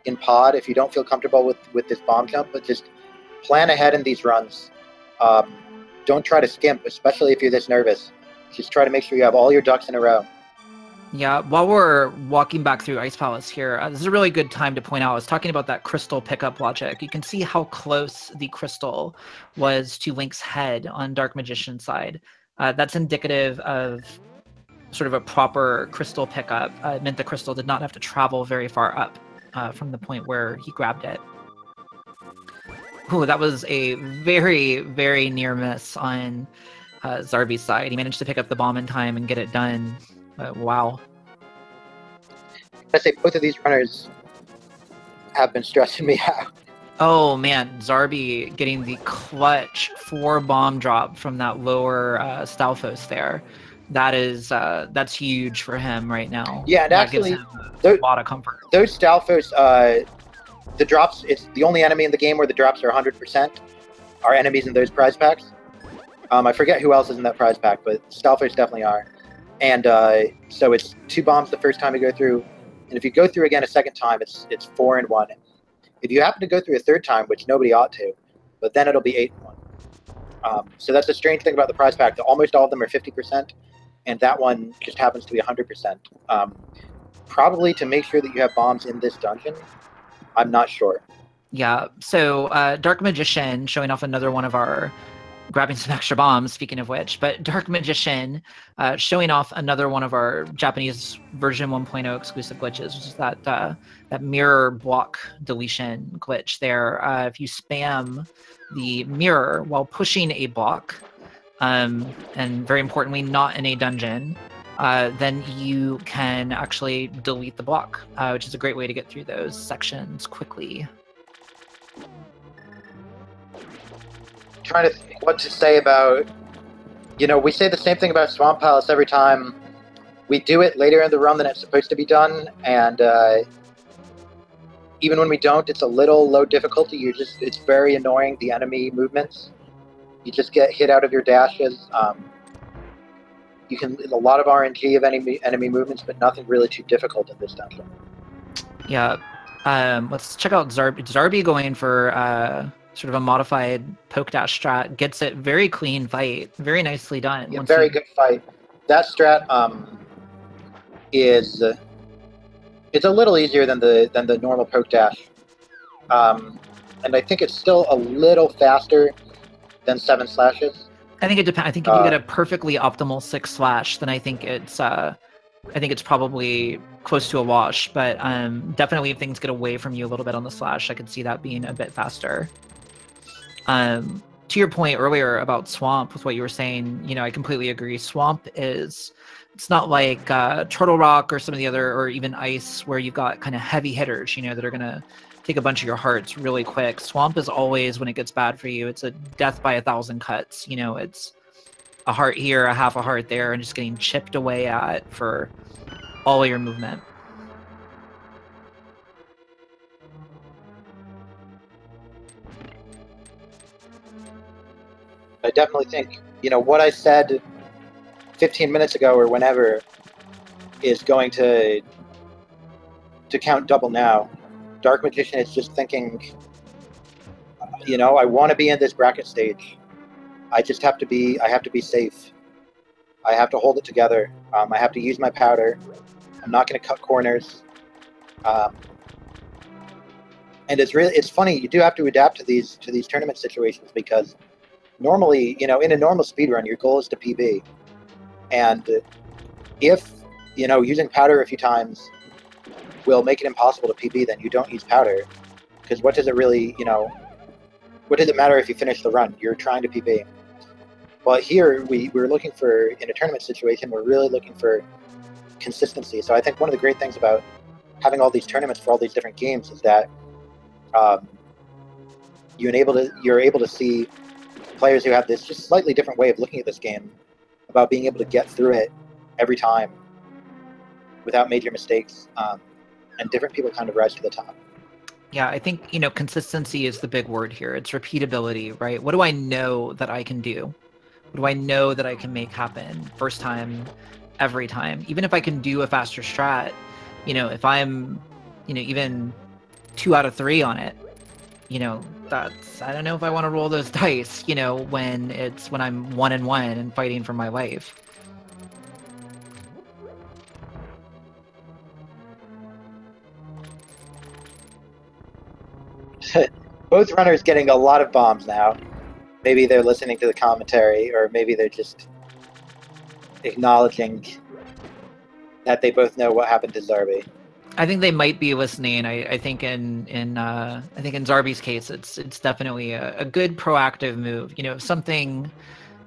in pod if you don't feel comfortable with this bomb jump, but just plan ahead in these runs. Don't try to skimp, especially if you're this nervous. Just try to make sure you have all your ducks in a row. Yeah, while we're walking back through Ice Palace here, this is a really good time to point out, I was talking about that crystal pickup logic. You can see how close the crystal was to Link's head on Dark Magician's side. That's indicative of sort of a proper crystal pickup. It meant the crystal did not have to travel very far up from the point where he grabbed it. Ooh, that was a very, very near miss on Zarby's side. He managed to pick up the bomb in time and get it done. Wow. I say both of these runners have been stressing me out. Oh man, Zarby getting the clutch 4 bomb drop from that lower Stalfos there. That's huge for him right now. Yeah, and that actually, gives him a lot of comfort. Those Stalfos, the drops, it's the only enemy in the game where the drops are 100%. Are enemies in those prize packs. I forget who else is in that prize pack, but Stalfos definitely are. And so it's 2 bombs the first time you go through, and if you go through again a second time, it's 4 and 1. If you happen to go through a third time, which nobody ought to, but then it'll be 8-1. So that's a strange thing about the prize pack. Almost all of them are 50%, and that one just happens to be 100%. Probably to make sure that you have bombs in this dungeon. I'm not sure. Yeah, so Dark Magician showing off another one of our grabbing some extra bombs, speaking of which, but Dark Magician showing off another one of our Japanese version 1.0 exclusive glitches, which is that mirror block deletion glitch there. If you spam the mirror while pushing a block, and very importantly, not in a dungeon, then you can actually delete the block, which is a great way to get through those sections quickly. Trying to think what to say about, we say the same thing about Swamp Palace every time. We do it later in the run than it's supposed to be done, and even when we don't, it's a little low difficulty. It's very annoying, the enemy movements. You just get hit out of your dashes. You can a lot of RNG of enemy movements, but nothing really too difficult in this dungeon. Yeah, let's check out Zarby. Zarby going for sort of a modified poke dash strat, gets it very clean fight, very nicely done. Yeah, very good fight. That strat is it's a little easier than the normal poke dash, and I think it's still a little faster than 7 slashes. I think it depends. I think if you get a perfectly optimal 6 slash, then I think it's probably close to a wash. But definitely, if things get away from you a little bit on the slash, I could see that being a bit faster. To your point earlier about Swamp, with what you were saying, I completely agree. Swamp it's not like Turtle Rock or some of the other, or even Ice, where you've got kind of heavy hitters, that are going to take a bunch of your hearts really quick. Swamp is always, when it gets bad for you, it's a death by 1,000 cuts. It's a heart here, a half a heart there, and just getting chipped away at for all of your movement. I definitely think, what I said 15 minutes ago or whenever is going to count double now. Dark Magician is just thinking, I want to be in this bracket stage. I have to be safe. I have to hold it together. I have to use my powder. I'm not going to cut corners. And it's funny, you do have to adapt to these tournament situations, because normally, in a normal speedrun, your goal is to PB. And if, using powder a few times will make it impossible to PB, then you don't use powder. Because what does it really, what does it matter if you finish the run? You're trying to PB. But here, we're looking for, in a tournament situation, we're really looking for consistency. So I think one of the great things about having all these tournaments for all these different games is that you're able to see players who have this just slightly different way of looking at this game, about being able to get through it every time without major mistakes, and different people kind of rise to the top. Yeah, I think, consistency is the big word here. It's repeatability, right? What do I know that I can do? What do I know that I can make happen first time, every time? Even if I can do a faster strat, if I'm, even 2 out of 3 on it, I don't know if I want to roll those dice, when I'm 1-1 and fighting for my life. Both runners getting a lot of bombs now. Maybe they're listening to the commentary, or maybe they're just acknowledging that they both know what happened to Zarby. I think they might be listening. I think in Zarby's case, it's definitely a good proactive move. If something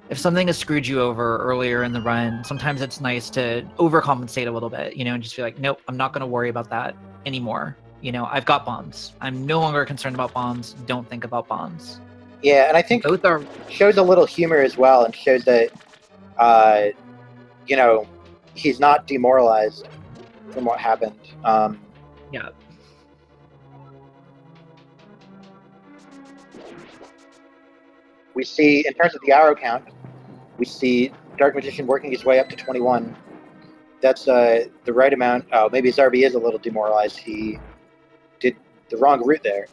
has screwed you over earlier in the run, sometimes it's nice to overcompensate a little bit, and just be like, nope, I'm not going to worry about that anymore. I've got bombs. I'm no longer concerned about bombs. Don't think about bombs. Yeah, and I think both are shows a little humor as well, and shows that he's not demoralized from what happened. Yeah. We see, in terms of the arrow count, we see Dark Magician working his way up to 21. That's the right amount. Oh, maybe Zarby is a little demoralized. He did the wrong route there.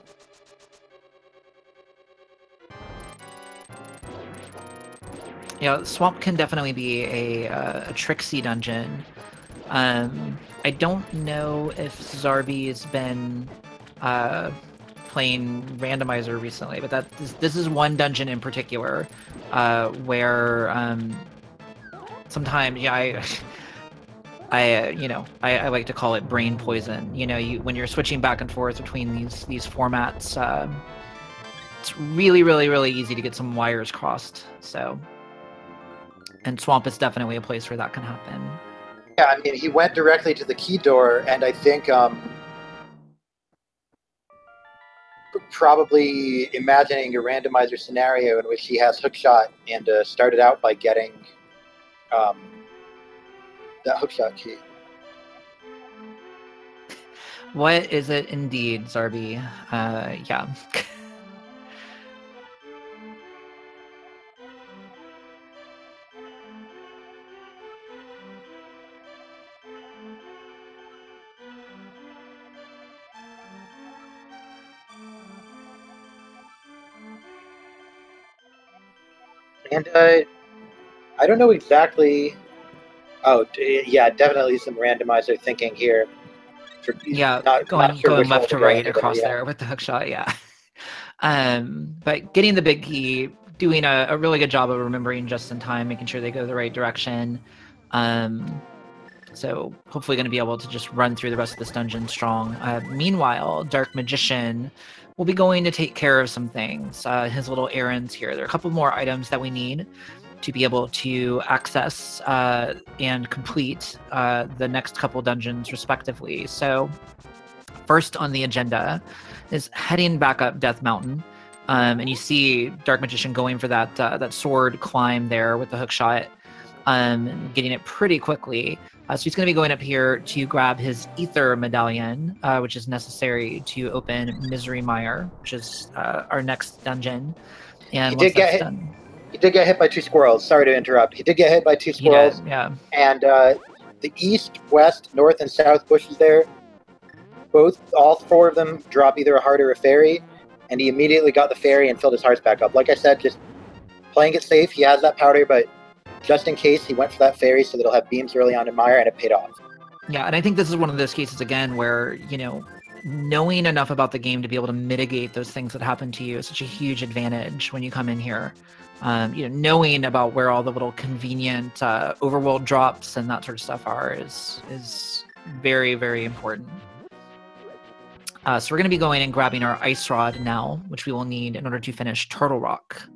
Yeah, Swamp can definitely be a tricksy dungeon. I don't know if Zarby has been playing randomizer recently, but this is one dungeon in particular where sometimes, yeah, I like to call it brain poison. You know, when you're switching back and forth between these formats, it's really, really, really easy to get some wires crossed. So, and Swamp is definitely a place where that can happen. Yeah, I mean, he went directly to the key door, and I think probably imagining a randomizer scenario in which he has hookshot and started out by getting that hookshot key. What is it indeed, Zarby? Yeah. And I don't know exactly. Oh, yeah, definitely some randomizer thinking here. Yeah, not going sure which one left to go right into across yeah. there with the hookshot, yeah. But getting the big key, doing a really good job of remembering just in time, making sure they go the right direction. So hopefully going to be able to just run through the rest of this dungeon strong. Meanwhile, Dark Magician will be going to take care of some things, his little errands here. There are a couple more items that we need to be able to access and complete the next couple dungeons respectively. So first on the agenda is heading back up Death Mountain. And you see Dark Magician going for that sword climb there with the hookshot, getting it pretty quickly. So he's going to be going up here to grab his Ether Medallion, which is necessary to open Misery Mire, which is our next dungeon. And once that's done... He did get hit by 2 squirrels. Sorry to interrupt. He did get hit by 2 squirrels. He did, yeah. And the east, west, north, and south bushes there, all 4 of them drop either a heart or a fairy, and he immediately got the fairy and filled his hearts back up. Like I said, just playing it safe. He has that powder, but just in case, he went for that fairy so that he'll have beams early on in Mire, and it paid off. Yeah, and I think this is one of those cases, again, where, you know, knowing enough about the game to be able to mitigate those things that happen to you is such a huge advantage when you come in here. You know, knowing about where all the little convenient overworld drops and that sort of stuff are is very, very important. So we're going to be going and grabbing our Ice Rod now, which we will need in order to finish Turtle Rock.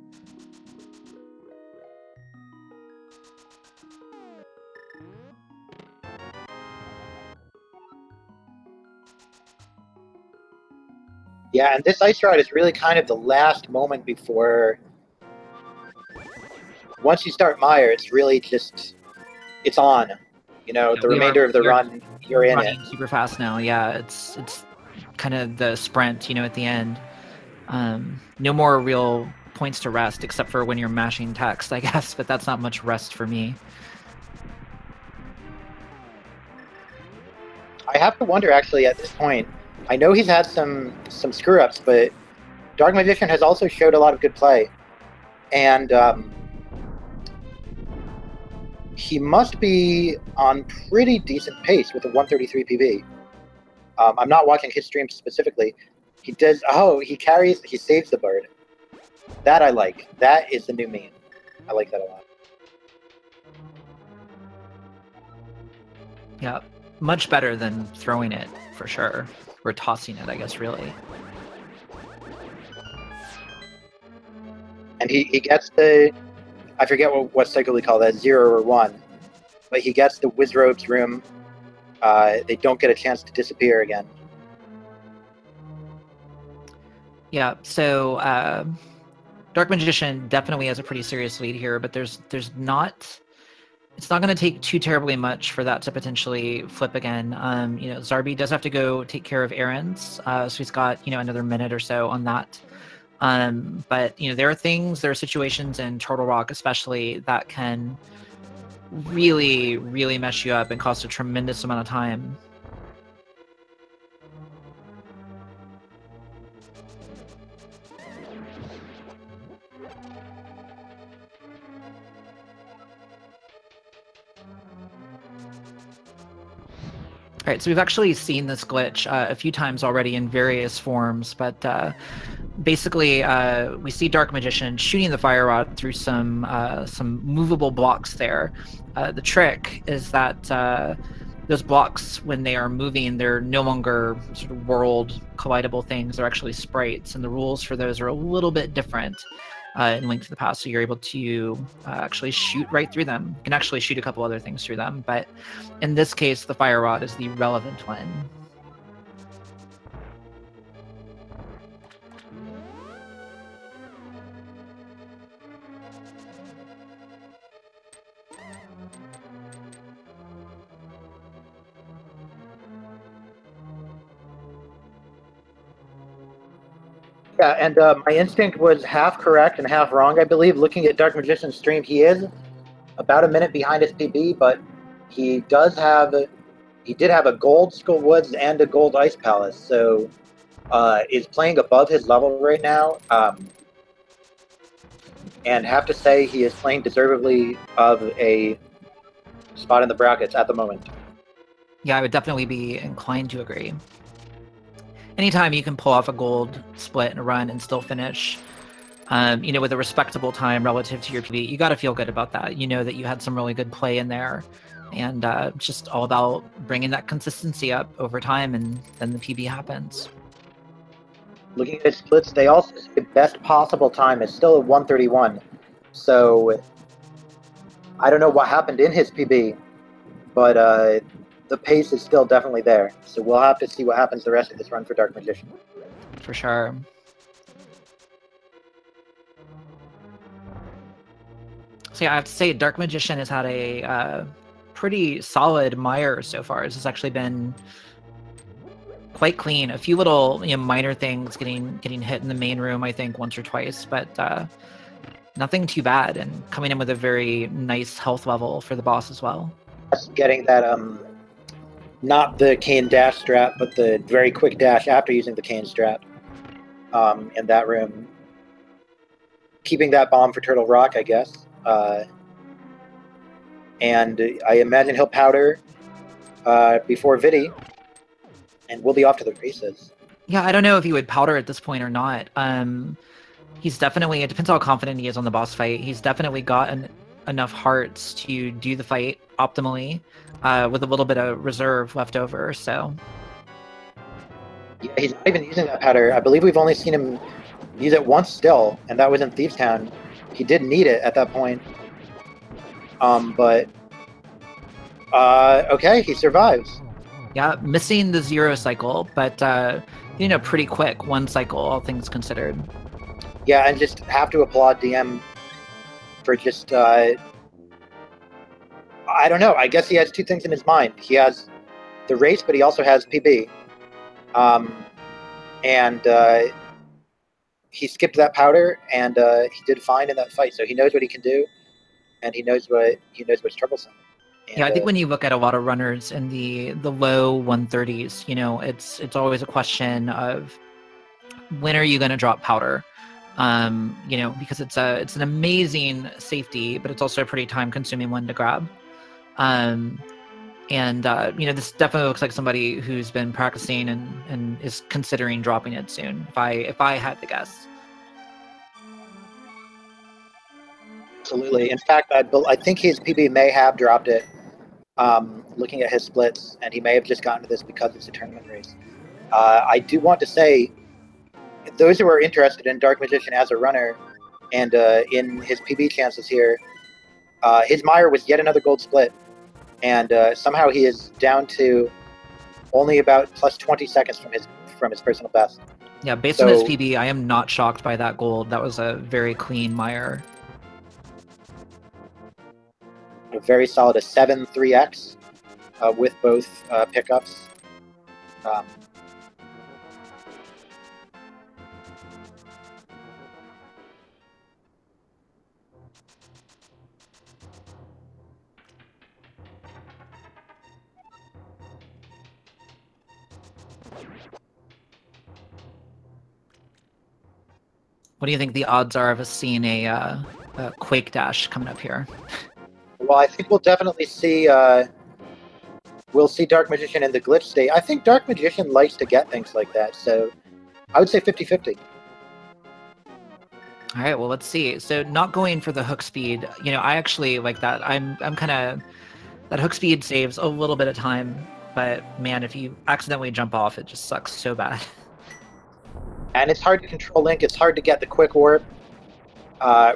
Yeah, and this Ice Rod is really kind of the last moment before... Once you start Mire, it's really just... It's on. You know, yeah, the remainder of the run, you're in it. Super fast now, yeah. It's kind of the sprint, you know, at the end. No more real points to rest, except for when you're mashing text, I guess, but that's not much rest for me. I have to wonder, actually, at this point, I know he's had some screw-ups, but Dark Magician has also showed a lot of good play. And he must be on pretty decent pace with a 133 PV. I'm not watching his stream specifically. He does... Oh, he saves the bird. That I like. That is the new meme. I like that a lot. Yeah, much better than throwing it, for sure. Or tossing it, I guess, really. And he gets the... I forget what cycle we call that, 0 or 1. But he gets the Wizrobe's room. They don't get a chance to disappear again. Yeah, so Dark Magician definitely has a pretty serious lead here, but there's not... It's not going to take too terribly much for that to potentially flip again. You know, Zarby does have to go take care of errands, so he's got, you know, another minute or so on that. But, you know, there are situations in Turtle Rock especially that can really, really mess you up and cost a tremendous amount of time. Right, so we've actually seen this glitch a few times already in various forms, but basically we see Dark Magician shooting the fire rod through some movable blocks there. The trick is that those blocks, when they are moving, they're no longer sort of world collidable things. They're actually sprites, and the rules for those are a little bit different in Link to the Past, so you're able to actually shoot right through them. You can actually shoot a couple other things through them, but in this case, the fire rod is the relevant one. Yeah, and my instinct was half correct and half wrong, I believe. Looking at Dark Magician's stream, he is about a minute behind his PB, but he did have a gold Skull Woods and a gold Ice Palace, so is playing above his level right now. And have to say he is playing deservedly of a spot in the brackets at the moment. Yeah, I would definitely be inclined to agree. Anytime you can pull off a gold split and a run and still finish, with a respectable time relative to your PB, you got to feel good about that. You know that you had some really good play in there, and it's just all about bringing that consistency up over time, and then the PB happens. Looking at his splits, they also say the best possible time is still at 131. So I don't know what happened in his PB, but the pace is still definitely there. So we'll have to see what happens the rest of this run for Dark Magician. For sure. So yeah, I have to say Dark Magician has had a pretty solid mire so far. This has actually been quite clean. A few little minor things getting hit in the main room, I think, once or twice, but nothing too bad, and coming in with a very nice health level for the boss as well. Getting that not the cane dash strap, but the very quick dash after using the cane strap in that room. Keeping that bomb for Turtle Rock, I guess. And I imagine he'll powder before Viddy, and we'll be off to the races. Yeah, I don't know if he would powder at this point or not. He's definitely, it depends how confident he is on the boss fight. He's definitely got enough hearts to do the fight optimally with a little bit of reserve left over, so. Yeah, he's not even using that powder. I believe we've only seen him use it once still, and that was in Thieves Town. He did need it at that point. Okay, he survives. Yeah, missing the 0 cycle, but pretty quick 1 cycle, all things considered. Yeah, and just have to applaud DM for just I don't know. I guess he has 2 things in his mind. He has the race, but he also has PB. And he skipped that powder, and he did fine in that fight. So he knows what he can do, and he knows what's troublesome. And, yeah, I think when you look at a lot of runners in the low 130s, it's always a question of when are you going to drop powder? Because it's an amazing safety, but it's also a pretty time-consuming one to grab. This definitely looks like somebody who's been practicing and is considering dropping it soon, if I had to guess. Absolutely. In fact, I think his PB may have dropped it, looking at his splits, and he may have just gotten to this because it's a tournament race. I do want to say, those who are interested in Dark Magician as a runner and in his PB chances here, his mire was yet another gold split, and somehow he is down to only about plus 20 seconds from his personal best. Yeah, based on his PB, I am not shocked by that gold. That was a very clean mire. A very solid 7-3x with both pickups. What do you think the odds are of us seeing a Quake Dash coming up here? Well, I think we'll definitely see we'll see Dark Magician in the glitch state. I think Dark Magician likes to get things like that, so I would say 50-50. All right, well, let's see. So not going for the hook speed, you know, I actually like that. I'm kind of, that hook speed saves a little bit of time, but man, if you accidentally jump off, it just sucks so bad. And it's hard to control Link. It's hard to get the quick warp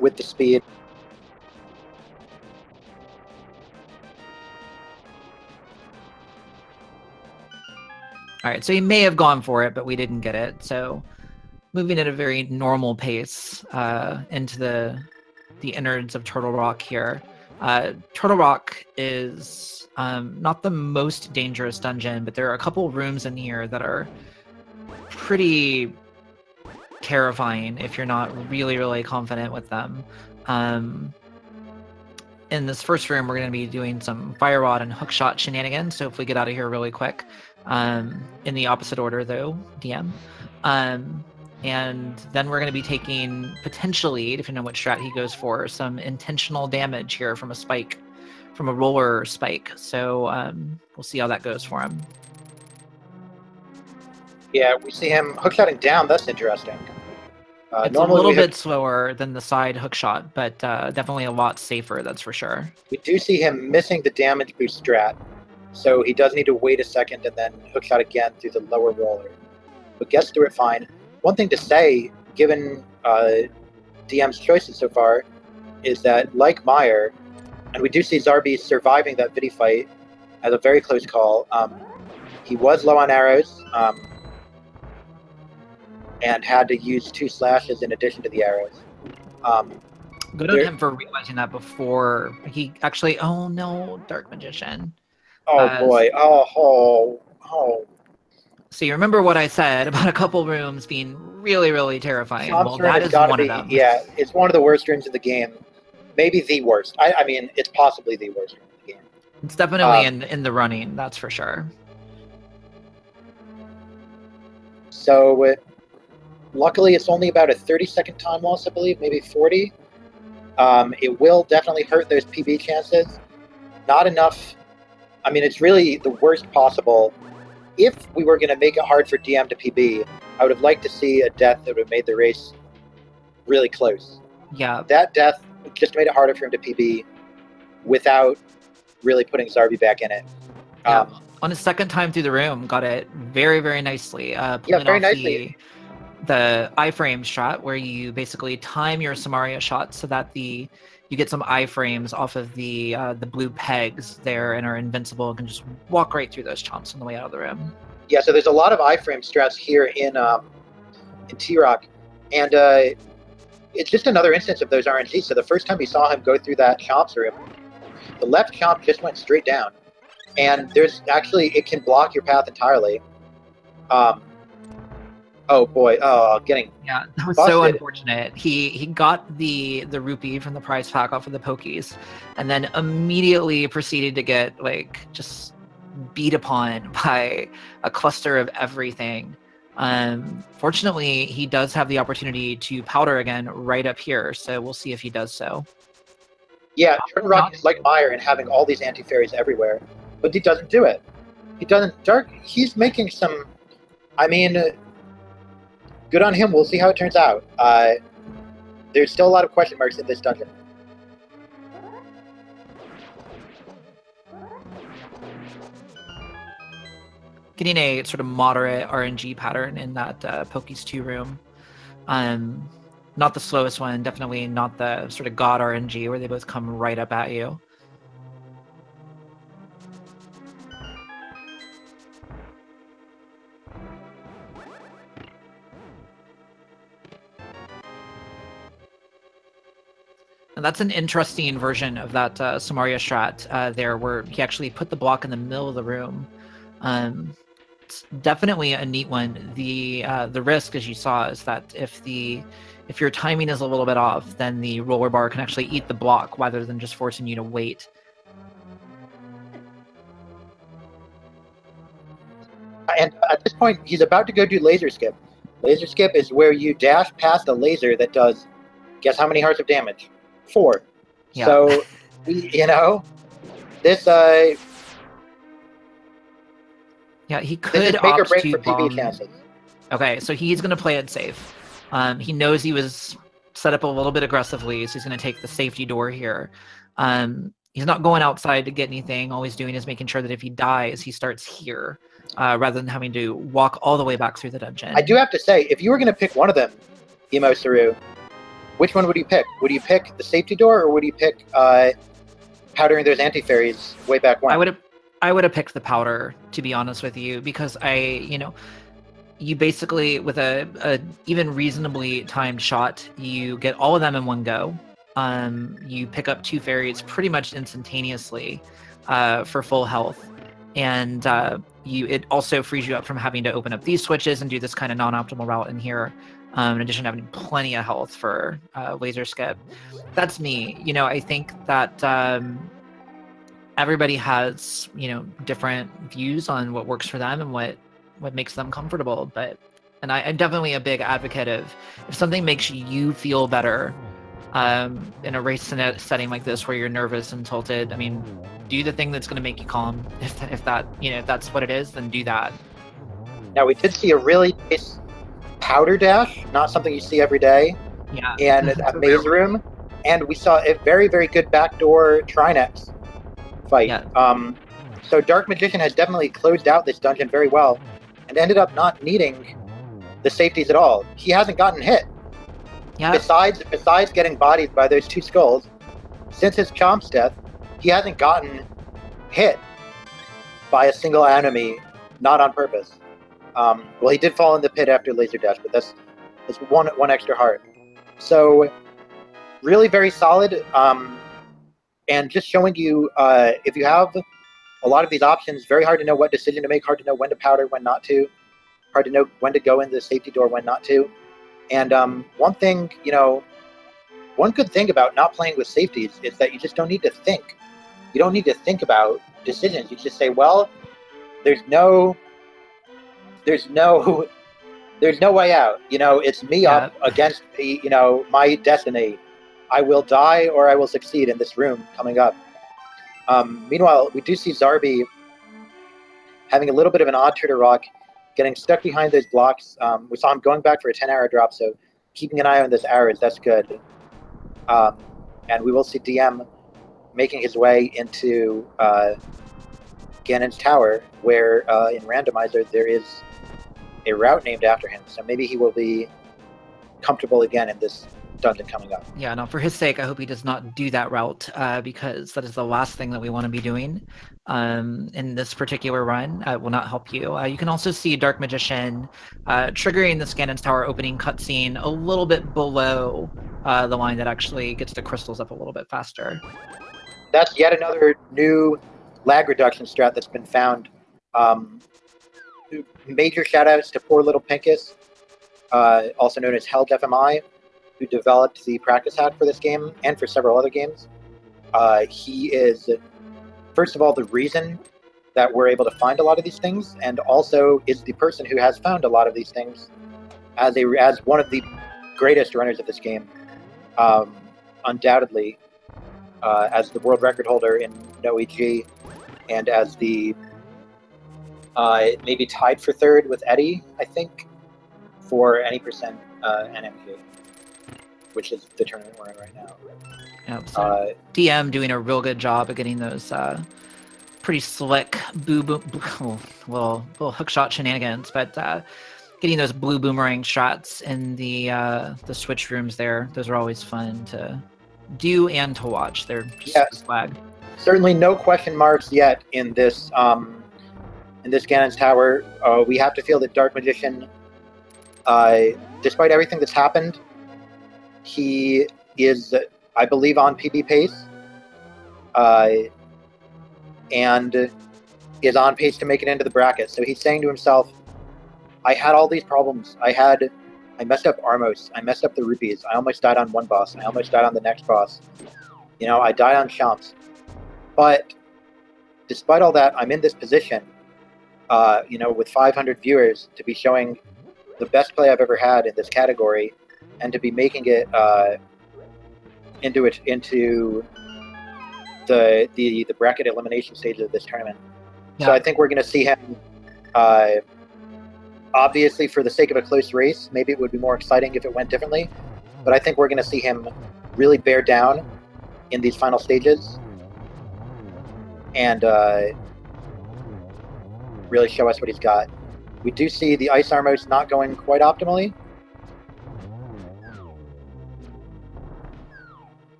with the speed. All right, so he may have gone for it, but we didn't get it. So moving at a very normal pace into the innards of Turtle Rock here. Turtle Rock is not the most dangerous dungeon, but there are a couple rooms in here that are pretty terrifying if you're not really, really confident with them. In this first room, we're going to be doing some fire rod and hookshot shenanigans, so if we get out of here really quick. In the opposite order, though, DM. And then we're going to be taking, potentially, depending on which strat he goes for, some intentional damage here from a spike, from a roller spike. So we'll see how that goes for him. Yeah, we see him hookshotting down. That's interesting. It's a little bit slower than the side hookshot, but definitely a lot safer, that's for sure. We do see him missing the damage boost strat, so he does need to wait a second and then hookshot again through the lower roller. But gets through it fine. One thing to say, given DM's choices so far, is that, like Meyer, and we do see Zarby surviving that Vidi fight as a very close call, he was low on arrows, and had to use 2 slashes in addition to the arrows. Good on him for realizing that before he actually... Oh no, Dark Magician. Oh boy, oh. So you remember what I said about a couple rooms being really, really terrifying? Well, that is one of them. Yeah, it's one of the worst rooms in the game. Maybe the worst. I mean, it's possibly the worst room in the game. It's definitely in the running, that's for sure. So, luckily, it's only about a 30-second time loss, I believe, maybe 40. It will definitely hurt those PB chances. Not enough. I mean, it's really the worst possible. If we were going to make it hard for DM to PB, I would have liked to see a death that would have made the race really close. Yeah. That death just made it harder for him to PB without really putting Zarby back in it. Yeah. On his second time through the room, got it very, very nicely. Yeah, very nicely. The iframe shot, where you basically time your Samaria shot so that you get some iframes off of the blue pegs there and are invincible and can just walk right through those chomps on the way out of the room. Yeah, so there's a lot of iframe strats here in T-Rock, and it's just another instance of those RNGs. So the first time we saw him go through that chomps room, the left chomp just went straight down, and there's actually, it can block your path entirely. Oh boy! Oh, getting that was busted. So unfortunate. He got the rupee from the prize pack off of the pokies, and then immediately proceeded to get just beat upon by a cluster of everything. Fortunately, he does have the opportunity to powder again right up here, so we'll see if he does so. Yeah, Turtle Rock is like Meyer in having all these anti-fairies everywhere, but he doesn't do it. He doesn't. He's making some. I mean. Good on him. We'll see how it turns out. There's still a lot of question marks in this dungeon. Getting a sort of moderate RNG pattern in that Pokies 2 room. Not the slowest one, definitely not the sort of god RNG where they both come right up at you. And that's an interesting version of that Samaria strat there, where he actually put the block in the middle of the room. It's definitely a neat one. The risk, as you saw, is that if your timing is a little bit off, then the roller bar can actually eat the block rather than just forcing you to wait. And at this point, he's about to go do laser skip. Laser skip is where you dash past a laser that does, guess how many hearts of damage? 4. Yeah. So, this Yeah, he This could is make or opt break to for PB bomb. chances. Okay, so he's going to play it safe. He knows he was set up a little bit aggressively, so he's going to take the safety door here. He's not going outside to get anything. All he's doing is making sure that if he dies, he starts here, rather than having to walk all the way back through the dungeon. I do have to say, if you were going to pick one of them, Emo Saru, which one would you pick? Would you pick the safety door, or would you pick powdering those anti-fairies way back when? I would have picked the powder, to be honest with you, because you basically, with a even reasonably timed shot, you get all of them in one go. You pick up 2 fairies pretty much instantaneously for full health, and it also frees you up from having to open up these switches and do this kind of non-optimal route in here. In addition to having plenty of health for laser skip. That's me. I think that everybody has different views on what works for them and what makes them comfortable. And I'm definitely a big advocate of, if something makes you feel better in a race setting like this where you're nervous and tilted, I mean, do the thing that's going to make you calm. If that's what it is, then do that. Now, we did see a really nice powder dash, not something you see every day, in that maze room, and we saw a very, very good backdoor Trinex fight. So Dark Magician has definitely closed out this dungeon very well, and ended up not needing the safeties at all. He hasn't gotten hit. Besides getting bodied by those 2 skulls, since his Chomp's death, he hasn't gotten hit by a single enemy, not on purpose. Well, he did fall in the pit after laser dash, but that's one extra heart. So, really very solid, and just showing you, if you have a lot of these options, very hard to know what decision to make, hard to know when to powder, when not to, hard to know when to go into the safety door, when not to. And one thing, one good thing about not playing with safeties is that you just don't need to think. You don't need to think about decisions. You just say, well, there's no way out. It's me up against my destiny. I will die or I will succeed in this room coming up. Meanwhile, we do see Zarby having a little bit of an odd turn to rock, getting stuck behind those blocks. We saw him going back for a 10 arrow drop, so keeping an eye on those arrows, that's good. And we will see DM making his way into Ganon's Tower, where in Randomizer there is a route named after him, so maybe he will be comfortable again in this dungeon coming up. Yeah, no, for his sake, I hope he does not do that route, because that is the last thing that we want to be doing in this particular run. It will not help you. You can also see Dark Magician triggering the Ganon's Tower opening cutscene a little bit below the line that actually gets the crystals up a little bit faster. That's yet another new lag reduction strat that's been found. Major shoutouts to poor little Pinkus, also known as HeldFMI, who developed the practice hack for this game and for several other games. He is, first of all, the reason that we're able to find a lot of these things, and also is the person who has found a lot of these things as one of the greatest runners of this game, undoubtedly, as the world record holder in no EG, and as the maybe tied for 3rd with Eddie, I think, for any percent NMG, which is the tournament we're in right now. Yep, so DM doing a real good job of getting those pretty slick little hookshot shenanigans, but getting those blue boomerang shots in the switch rooms there. Those are always fun to do and to watch. They're just swag. Certainly no question marks yet in this Ganon's Tower. We have to feel that Dark Magician, despite everything that's happened, he is, I believe, on PB pace, and is on pace to make it into the bracket. So he's saying to himself, I had all these problems. I messed up Armos. I messed up the rupees. I almost died on one boss. I almost died on the next boss. I died on Champs. But despite all that, I'm in this position, with 500 viewers, to be showing the best play I've ever had in this category, and to be making it into the bracket elimination stage of this tournament. Yeah. So I think we're going to see him Obviously, for the sake of a close race, maybe it would be more exciting if it went differently. But I think we're going to see him really bear down in these final stages and really show us what he's got. We do see the Ice Armos not going quite optimally.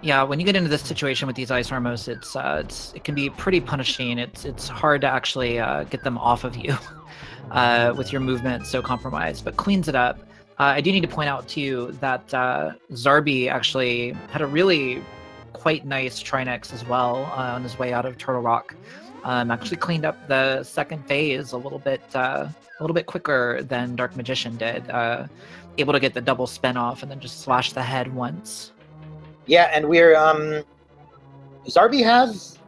Yeah, when you get into this situation with these Ice Armos, it can be pretty punishing. It's hard to actually get them off of you with your movement so compromised, but cleans it up. I do need to point out too that Zarby actually had a really quite nice Trinex as well on his way out of Turtle Rock. Actually cleaned up the second phase a little bit quicker than Dark Magician did. Able to get the double spin off and then just slash the head once. Yeah, and we're Zarby has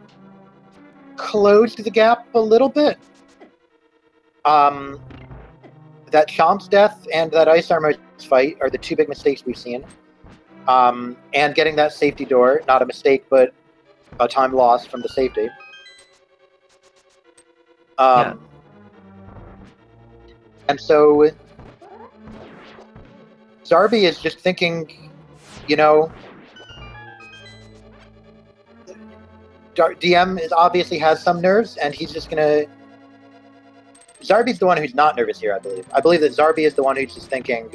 closed the gap a little bit. That Chomp's death and that Ice Armor fight are the two big mistakes we've seen. And getting that safety door, not a mistake, but a time loss from the safety. Yeah. And so Zarby is just thinking, you know, DM obviously has some nerves, and he's just gonna. Zarby's the one who's not nervous here, I believe. I believe that Zarby is the one who's just thinking,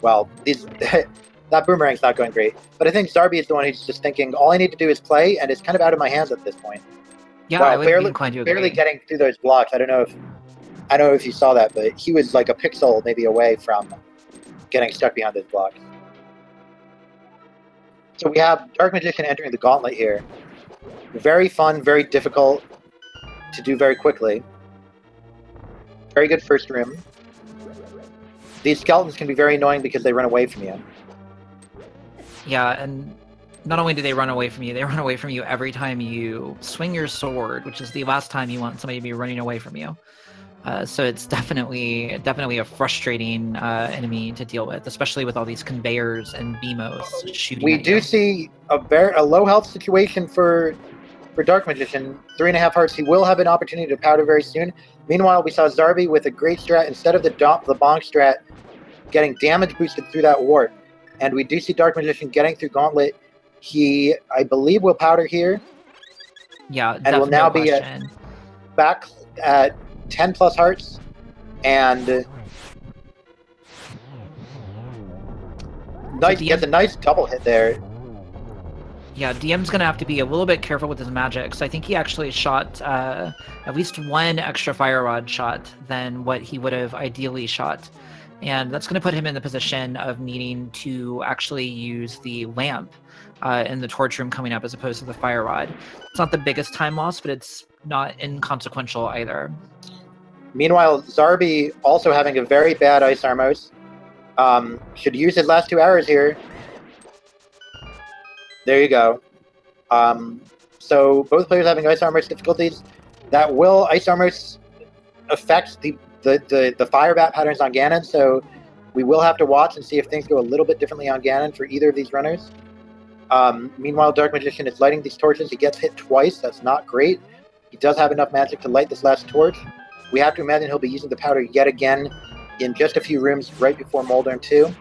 well, that boomerang's not going great. But I think Zarby is the one who's just thinking, all I need to do is play, and it's kind of out of my hands at this point. Yeah, wow, I would be inclined to agree. Barely getting through those blocks. I don't know if you saw that, but he was like a pixel maybe away from getting stuck behind those blocks. So we have Dark Magician entering the gauntlet here. Very fun, very difficult to do very quickly. Very good first room. These skeletons can be very annoying because they run away from you. Yeah, and not only do they run away from you, they run away from you every time you swing your sword, which is the last time you want somebody to be running away from you. So it's definitely a frustrating enemy to deal with, especially with all these conveyors and BMOs shooting. We do see a low health situation for Dark Magician. 3.5 hearts. He will have an opportunity to powder very soon. Meanwhile, we saw Zarby with a great strat instead of the bonk strat, getting damage boosted through that wart. And we do see Dark Magician getting through Gauntlet. He, I believe, will powder here. Yeah, and will now be back at 10 plus hearts. And nice, gets a nice double hit there. Yeah, DM's going to have to be a little bit careful with his magic. So I think he actually shot at least one extra fire rod shot than what he would have ideally shot. And that's going to put him in the position of needing to actually use the lamp in the torch room coming up as opposed to the fire rod. It's not the biggest time loss, but it's not inconsequential either. Meanwhile, Zarby, also having a very bad Ice Armos, should use his last 2 hours here. There you go. So both players having Ice Armors difficulties. That will Ice Armors affect the fire bat patterns on Ganon, so we will have to watch and see if things go a little bit differently on Ganon for either of these runners. Meanwhile, Dark Magician is lighting these torches. He gets hit twice. That's not great. He does have enough magic to light this last torch. We have to imagine he'll be using the powder yet again in just a few rooms right before Moldern 2.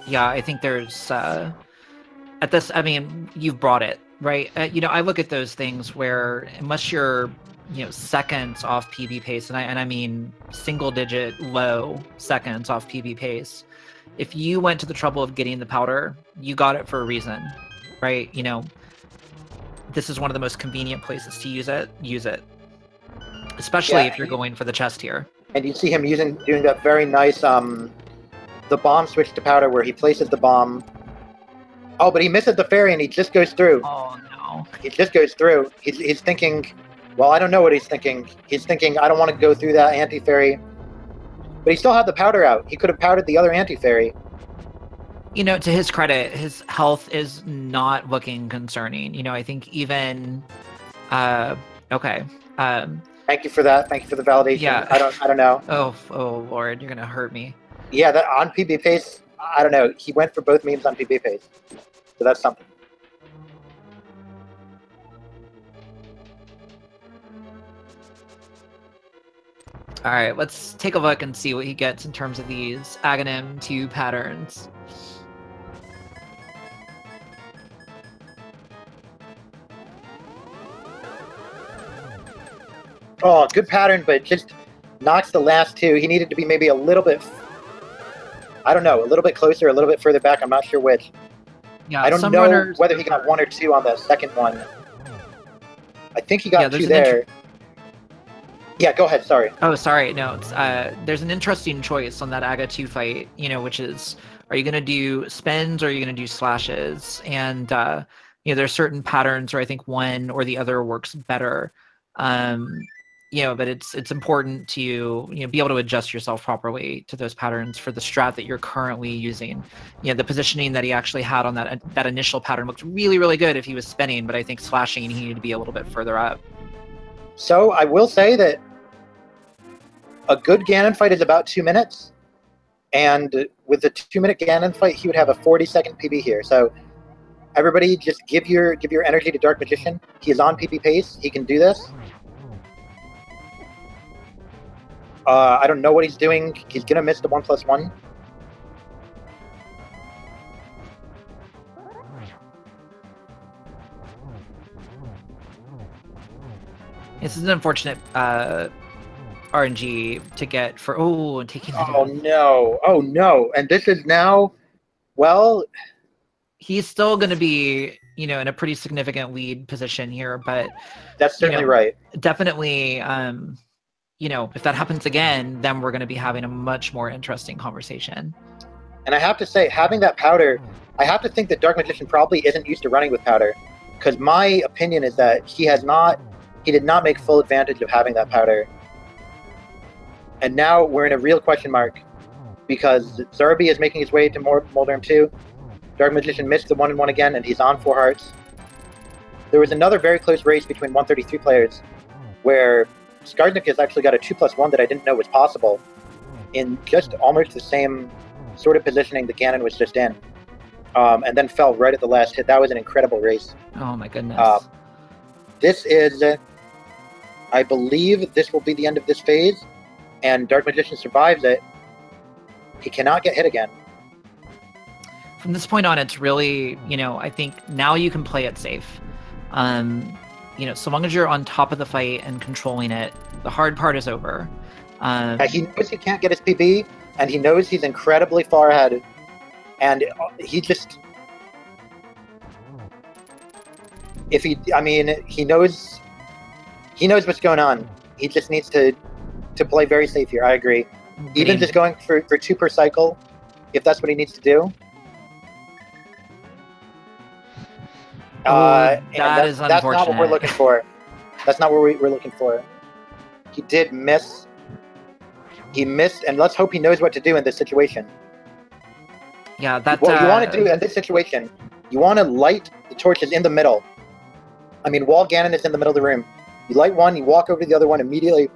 Yeah, I think there's... at this, I mean, you've brought it, right? You know, I look at those things where, unless you're, you know, seconds off PB pace, and I mean single-digit low seconds off PB pace, if you went to the trouble of getting the powder, you got it for a reason, right? You know, this is one of the most convenient places to use it. Use it, especially if you're going for the chest here. And you see him doing that very nice, the bomb switch to powder, where he places the bomb. Oh, but he misses the fairy and he just goes through. Oh, no. He just goes through. He's thinking, well, I don't know what he's thinking. He's thinking, I don't want to go through that anti-fairy. But he still had the powder out. He could have powdered the other anti-fairy. You know, to his credit, his health is not looking concerning. You know, I think even... okay. Thank you for that. Thank you for the validation. Yeah. I don't know. Oh, Lord, you're going to hurt me. Yeah, that on PB pace... I don't know. He went for both memes on PB pace. So that's something. All right, let's take a look and see what he gets in terms of these Aghanim 2 patterns. Oh, good pattern, but just knocks the last 2. He needed to be maybe a little bit, I don't know, a little bit closer, a little bit further back. I'm not sure which. Yeah, I don't know whether he got 1 or 2 on the second one. I think he got 2 there. Yeah, go ahead. Sorry. Oh, sorry. No, it's, there's an interesting choice on that Aga 2 fight, you know, which is, are you going to do spins or are you going to do slashes? And, you know, there's certain patterns where I think one or the other works better. You know, but it's important to, you know, be able to adjust yourself properly to those patterns for the strat that you're currently using. You know, the positioning that he actually had on that initial pattern looked really, really good if he was spinning, but I think slashing, he needed to be a little bit further up. So I will say that a good Ganon fight is about 2 minutes, and with the 2-minute Ganon fight, he would have a 40-second PB here. So everybody, just give your energy to Dark Magician. He is on PB pace. He can do this. I don't know what he's doing. He's gonna miss the 1+1. This is an unfortunate RNG to get for taking. Oh no! And this is now, well, he's still going to be, you know, in a pretty significant lead position here, but that's certainly right. Definitely, you know, if that happens again, then we're going to be having a much more interesting conversation. And I have to say, having that powder, I have to think that Dark Magician probably isn't used to running with powder, because my opinion is that he did not make full advantage of having that powder. And now we're in a real question mark, because Zarby is making his way to Moldorm 2. Dark Magician missed the 1-1 again, and he's on 4 hearts. There was another very close race between 133 players, where Skardnik has actually got a 2+1 that I didn't know was possible, in just almost the same sort of positioning that Ganon was just in, and then fell right at the last hit. That was an incredible race. Oh my goodness. This is, I believe this will be the end of this phase, and Dark Magician survives it. He cannot get hit again. From this point on, it's really, you know, I think now you can play it safe. You know, so long as you're on top of the fight and controlling it, the hard part is over. He knows he can't get his PB, and he knows he's incredibly far ahead, and he just, he knows what's going on. He just needs to play very safe here. I agree. Even just going for 2 per cycle, if that's what he needs to do. That is unfortunate. That's not what we're looking for. That's not what we're looking for. He did miss. He missed, and let's hope he knows what to do in this situation. Yeah, that's what you want to do in this situation. You want to light the torches in the middle. I mean, while Ganon is in the middle of the room, you light one, you walk over to the other one immediately,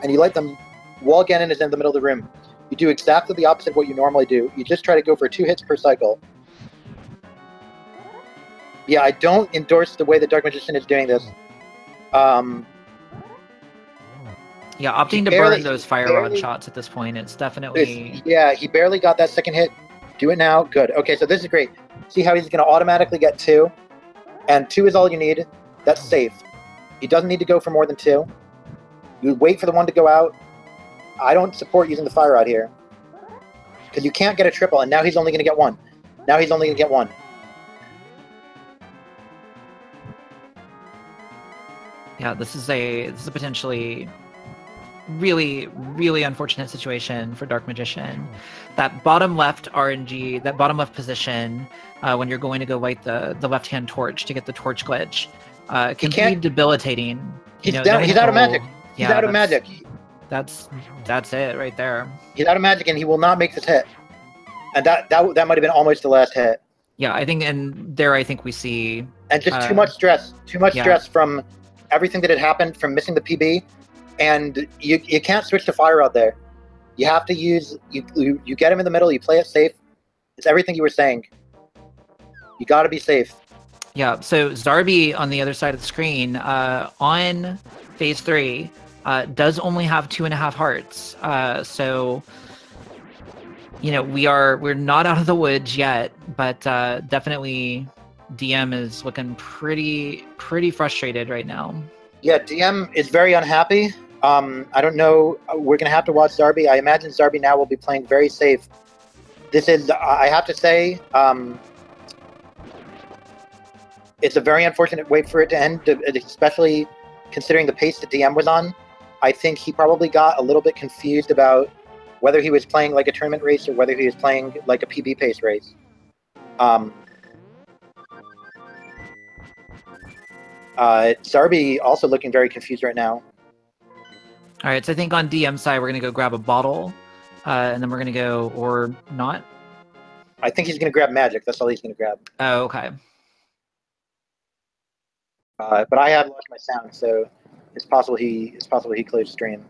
and you light them while Ganon is in the middle of the room. You do exactly the opposite of what you normally do. You just try to go for 2 hits per cycle. Yeah, I don't endorse the way the Dark Magician is doing this. Yeah, opting to burn those fire rod shots at this point, it's definitely... Yeah, he barely got that second hit. Do it now. Good. Okay, so this is great. See how he's going to automatically get 2? And 2 is all you need. That's safe. He doesn't need to go for more than 2. You wait for the 1 to go out. I don't support using the fire rod here, because you can't get a triple, and now he's only going to get 1. Now he's only going to get 1. Yeah, this is a potentially really, really unfortunate situation for Dark Magician. That bottom left RNG, that bottom left position, when you're going to go light the left-hand torch to get the torch glitch, can be debilitating. He's out of magic. He's out of magic. That's it right there. He's out of magic, and he will not make this hit. And that might have been almost the last hit. Yeah, I think, and there I think we see... And just too much stress. Too much stress from everything that had happened, from missing the PB. And you can't switch to fire rod there. You have to use... You get him in the middle, you play it safe. It's everything you were saying. You got to be safe. Yeah, so Zarby on the other side of the screen, on phase 3, does only have 2.5 hearts. So, you know, we're not out of the woods yet, but definitely DM is looking pretty frustrated right now. Yeah, DM is very unhappy. I don't know. We're gonna have to watch Zarby. I imagine Zarby now will be playing very safe. This is, I have to say, it's a very unfortunate way for it to end, especially considering the pace the DM was on. I think he probably got a little bit confused about whether he was playing like a tournament race or whether he was playing like a PB pace race. Zarby also looking very confused right now. All right, so I think on DM side, we're going to go grab a bottle, and then we're going to go, or not? I think he's going to grab magic. That's all he's going to grab. Oh, okay. But I have lost my sound, so it's possible he closed stream.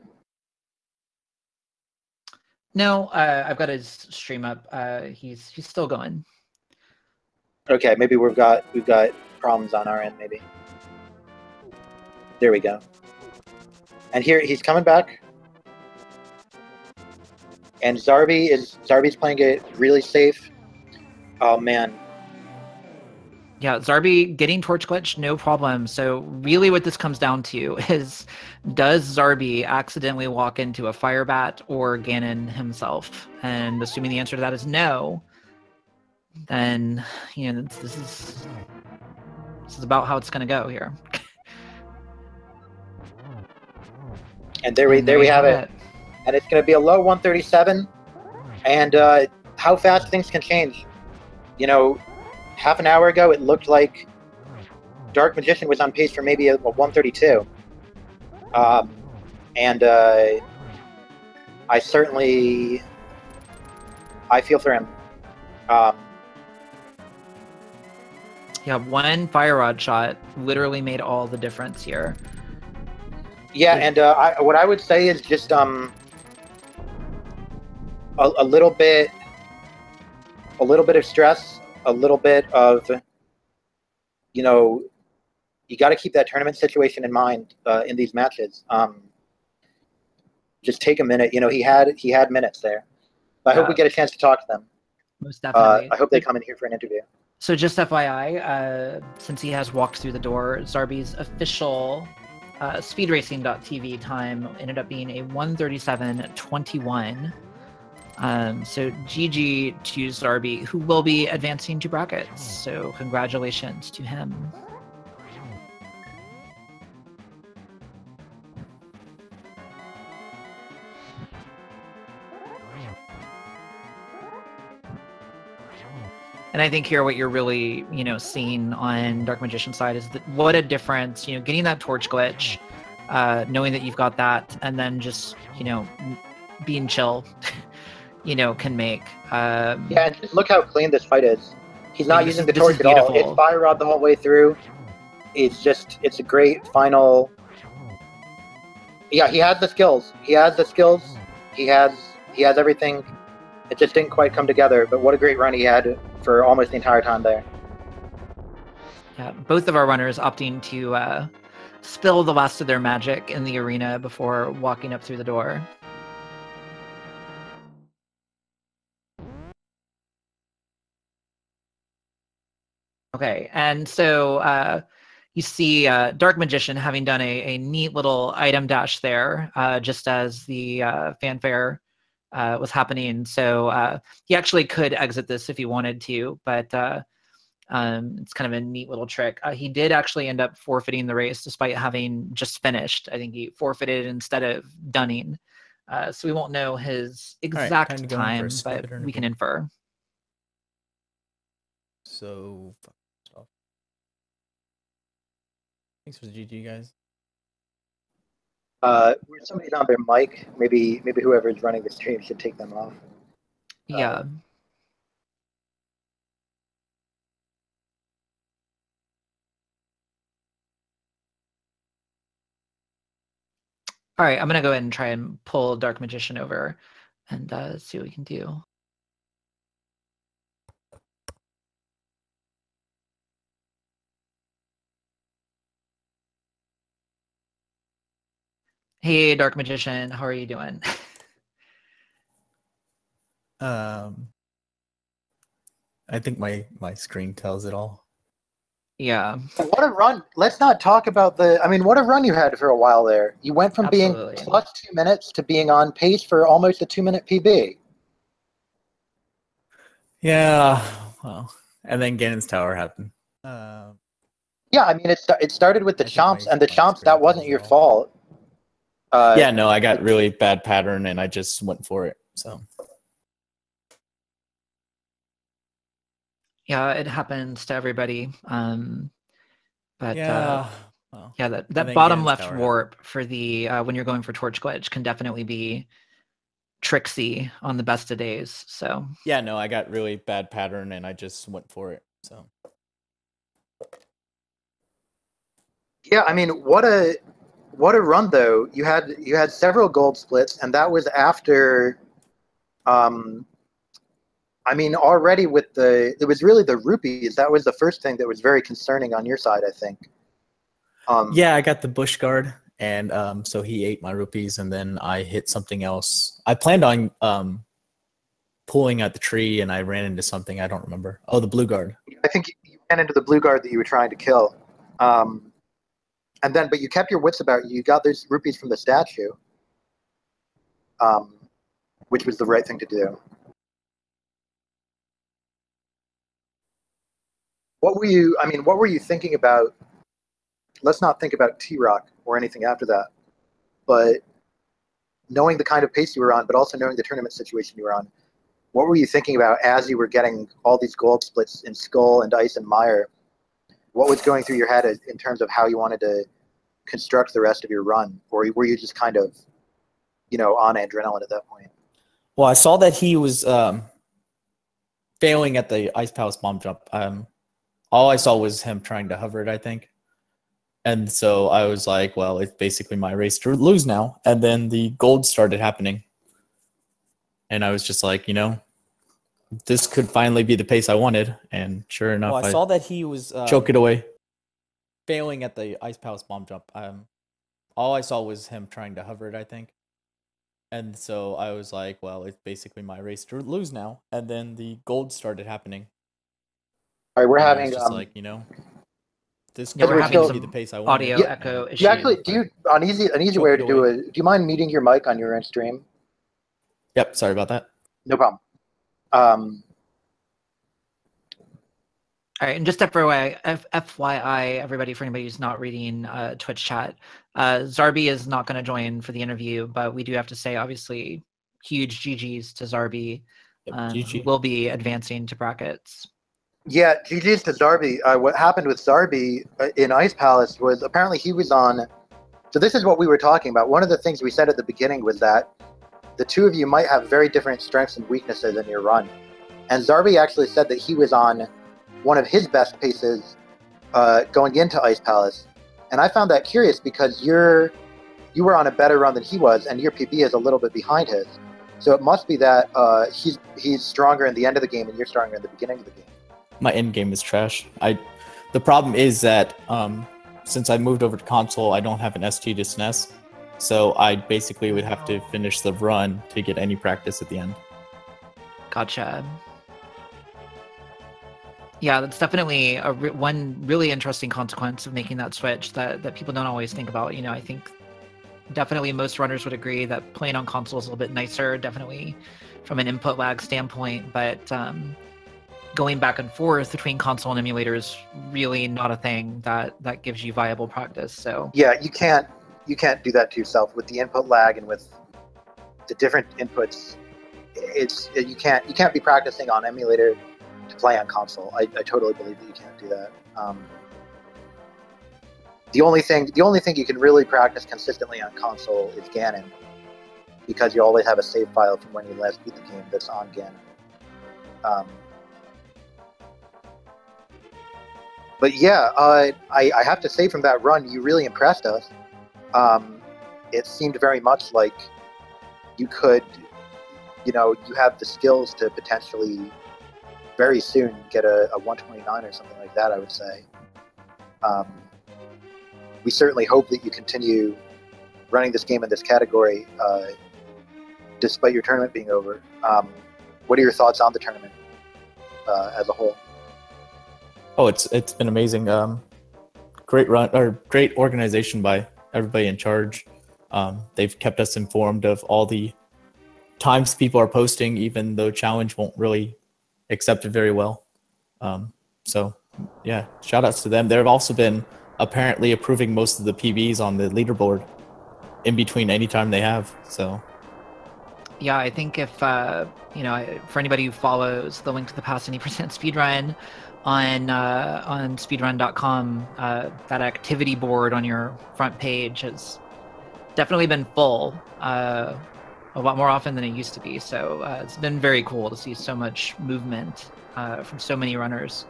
No, I've got his stream up. He's still going. Okay, maybe we've got problems on our end. Maybe. There we go. And here he's coming back. And Zarby's playing it really safe. Oh man. Yeah, Zarby getting torch glitch, no problem. So really what this comes down to is, does Zarby accidentally walk into a fire bat or Ganon himself? And assuming the answer to that is no, then, you know, this is about how it's going to go here. And there we have it. And it's going to be a low 137. And how fast things can change. You know, half an hour ago, it looked like Dark Magician was on pace for maybe a 132. And I feel for him. Yeah, one fire rod shot literally made all the difference here. Yeah, and what I would say is just a little bit of stress, a little bit of, you know, you got to keep that tournament situation in mind in these matches. Just take a minute. You know, he had minutes there. I hope we get a chance to talk to them. Most definitely. I hope they come in here for an interview. So just FYI, since he has walked through the door, Zarby's official speedracing.tv time ended up being a 1:37:21. So GG to Zarby, who will be advancing to brackets. So congratulations to him. And I think here what you're really, you know, seeing on Dark Magician side is that what a difference, you know, getting that torch glitch, knowing that you've got that, and then just, you know, being chill, you know, can make. Yeah, and just look how clean this fight is. He's not using the torch at all. It's fire rod the whole way through. It's a great final. Yeah, he has the skills. He has everything. It just didn't quite come together, but what a great run he had for almost the entire time there. Yeah, both of our runners opting to spill the last of their magic in the arena before walking up through the door. Okay, and so you see Dark Magician having done a neat little item dash there, just as the fanfare was happening. So he actually could exit this if he wanted to, but it's kind of a neat little trick. He did actually end up forfeiting the race despite having just finished. I think he forfeited instead of dunning. So we won't know his exact time, but we can infer. So, thanks for the GG, guys. Somebody's on their mic. Maybe whoever is running the stream should take them off. Yeah. All right, I'm gonna go ahead and try and pull Dark Magician over and see what we can do. Hey, Dark Magician, how are you doing? I think my screen tells it all. Yeah. What a run! Let's not talk about the. I mean, what a run you had for a while there. You went from Absolutely. being plus 2 minutes to being on pace for almost a 2-minute PB. Yeah, well, and then Ganon's Tower happened. Yeah, I mean, it started with the I think chomps, my and the chomps, screen that wasn't tells it your all. fault. Yeah, no, I got really bad pattern, and I just went for it. So Yeah, it happens to everybody. But yeah, well, yeah, that then bottom Ganon's left Tower warp for the when you're going for torch glitch can definitely be tricksy on the best of days. So yeah, no, I got really bad pattern, and I just went for it. So Yeah, I mean, what a run though. You had several gold splits, and that was after. I mean, already with it was really the rupees. That was the first thing that was very concerning on your side, I think. yeah, I got the bush guard, and so he ate my rupees, and then I hit something else. I planned on pulling at the tree, and I ran into something I don't remember. Oh, the blue guard. I think you ran into the blue guard that you were trying to kill, and then but you kept your wits about you. You got those rupees from the statue, which was the right thing to do. What were you? I mean, what were you thinking about? Let's not think about T-Rock or anything after that, but knowing the kind of pace you were on, but also knowing the tournament situation you were on, what were you thinking about as you were getting all these gold splits in Skull and Ice and Mire? What was going through your head in terms of how you wanted to construct the rest of your run, or were you just kind of, on adrenaline at that point? Well, I saw that he was failing at the Ice Palace bomb jump. All I saw was him trying to hover it, I think. And so I was like, well, it's basically my race to lose now. And then the gold started happening. And I was just like, this could finally be the pace I wanted. And sure enough, I saw that he was choke it away. Failing at the Ice Palace bomb jump. All I saw was him trying to hover it, I think. And so I was like, well, it's basically my race to lose now. And then the gold started happening. All right, we're and having I was just like, this yeah, could we're finally having be the pace I wanted. audio echo issue. You actually an easy way to do it. Do you mind muting your mic on your own stream? Yep, sorry about that. No problem. All right, and just FYI, everybody, for anybody who's not reading Twitch chat, Zarby is not going to join for the interview, but we do have to say, obviously, huge GGs to Zarby, who will be advancing to brackets. Yeah, GG's to Zarby. What happened with Zarby in Ice Palace was apparently he was on. So this is what we were talking about. One of the things we said at the beginning was that the two of you might have very different strengths and weaknesses in your run. And Zarby actually said that he was on one of his best paces going into Ice Palace. And I found that curious because you were on a better run than he was, and your PB is a little bit behind his. So it must be that he's stronger in the end of the game and you're stronger in the beginning of the game. My end game is trash. The problem is that since I moved over to console, I don't have an ST to SNES. So I basically would have to finish the run to get any practice at the end. Gotcha. Yeah, that's definitely one really interesting consequence of making that switch that people don't always think about. I think definitely most runners would agree that playing on console is a little bit nicer, definitely from an input lag standpoint, but going back and forth between console and emulator is really not a thing that gives you viable practice. So yeah, you can't do that to yourself with the input lag and with the different inputs. You can't be practicing on emulator to play on console. I totally believe that you can't do that. The only thing you can really practice consistently on console is Ganon, because you always have a save file from when you last beat the game that's on Ganon. But yeah, I have to say from that run, you really impressed us. It seemed very much like you could, you have the skills to potentially very soon get a 129 or something like that, I would say. We certainly hope that you continue running this game in this category, despite your tournament being over. What are your thoughts on the tournament as a whole? Oh, it's been amazing. Great run, or great organization by everybody in charge. They've kept us informed of all the times people are posting, even though Challenge won't really accept it very well. So yeah, shout outs to them. They've also been apparently approving most of the PBs on the leaderboard in between any time they have. So yeah, I think if you know, for anybody who follows the Link to the Past 90% speedrun on speedrun.com, that activity board on your front page has definitely been full a lot more often than it used to be. So it's been very cool to see so much movement from so many runners.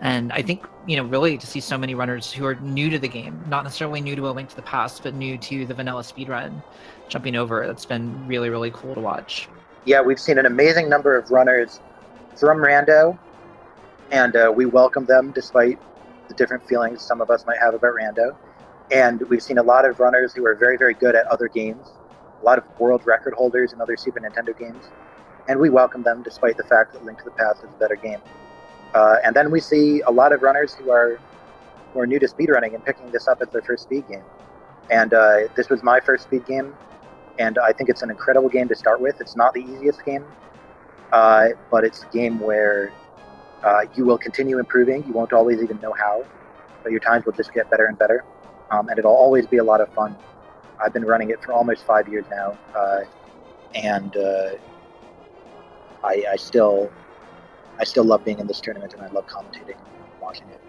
And I think, you know, really to see so many runners who are new to the game, not necessarily new to A Link to the Past, but new to the vanilla speedrun, jumping over. That's been really, really cool to watch. Yeah, we've seen an amazing number of runners from Rando, and we welcome them despite the different feelings some of us might have about Rando. And we've seen a lot of runners who are very, very good at other games, a lot of world record holders in other Super Nintendo games, and we welcome them despite the fact that Link to the Past is a better game. And then we see a lot of runners who are new to speedrunning and picking this up as their first speed game. And this was my first speed game, and I think it's an incredible game to start with. It's not the easiest game, but it's a game where you will continue improving. You won't always even know how, but your times will just get better and better. And it'll always be a lot of fun. I've been running it for almost 5 years now, and I still love being in this tournament, and I love commentating and watching it.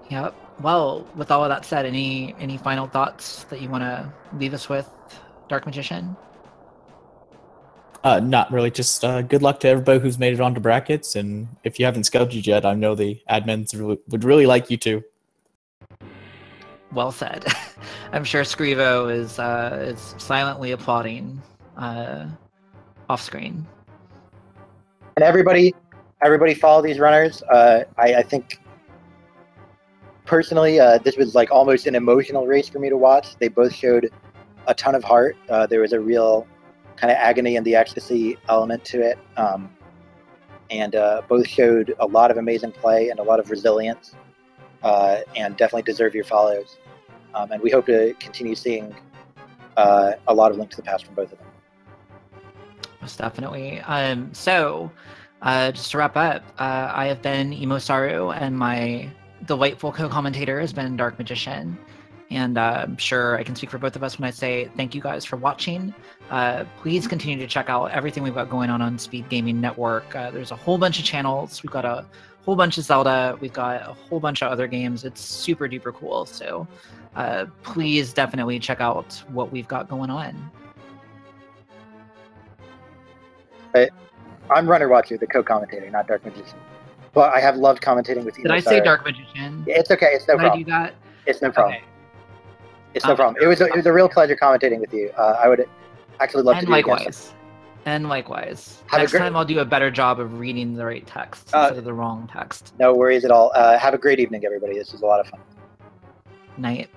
Yep. Well, with all of that said, any final thoughts that you want to leave us with, Dark Magician? Not really. Just good luck to everybody who's made it onto brackets, and if you haven't scouted yet, I know the admins would really like you to. Well said. I'm sure Scrivo is silently applauding off screen. And everybody follow these runners. I think personally, this was like almost an emotional race for me to watch. They both showed a ton of heart. There was a real kind of agony and the ecstasy element to it. And both showed a lot of amazing play and a lot of resilience, and definitely deserve your follows. And we hope to continue seeing a lot of Link to the Past from both of them. Most definitely. So, just to wrap up, I have been Imosaru, and my delightful co-commentator has been Dark Magician. And I'm sure I can speak for both of us when I say thank you guys for watching. Please continue to check out everything we've got going on Speed Gaming Network. There's a whole bunch of channels. We've got a whole bunch of Zelda. We've got a whole bunch of other games. It's super duper cool. So please definitely check out what we've got going on. I'm Runner Watcher, the co-commentator, not Dark Magician. But I have loved commentating with you. Did I say Dark Magician? It's okay. It's no problem. Did I do that? It's no problem. Okay. It's no problem. It was a real pleasure commentating with you. I would actually love to do it again. And likewise. Next time I'll do a better job of reading the right text instead of the wrong text. No worries at all. Have a great evening, everybody. This was a lot of fun. Night.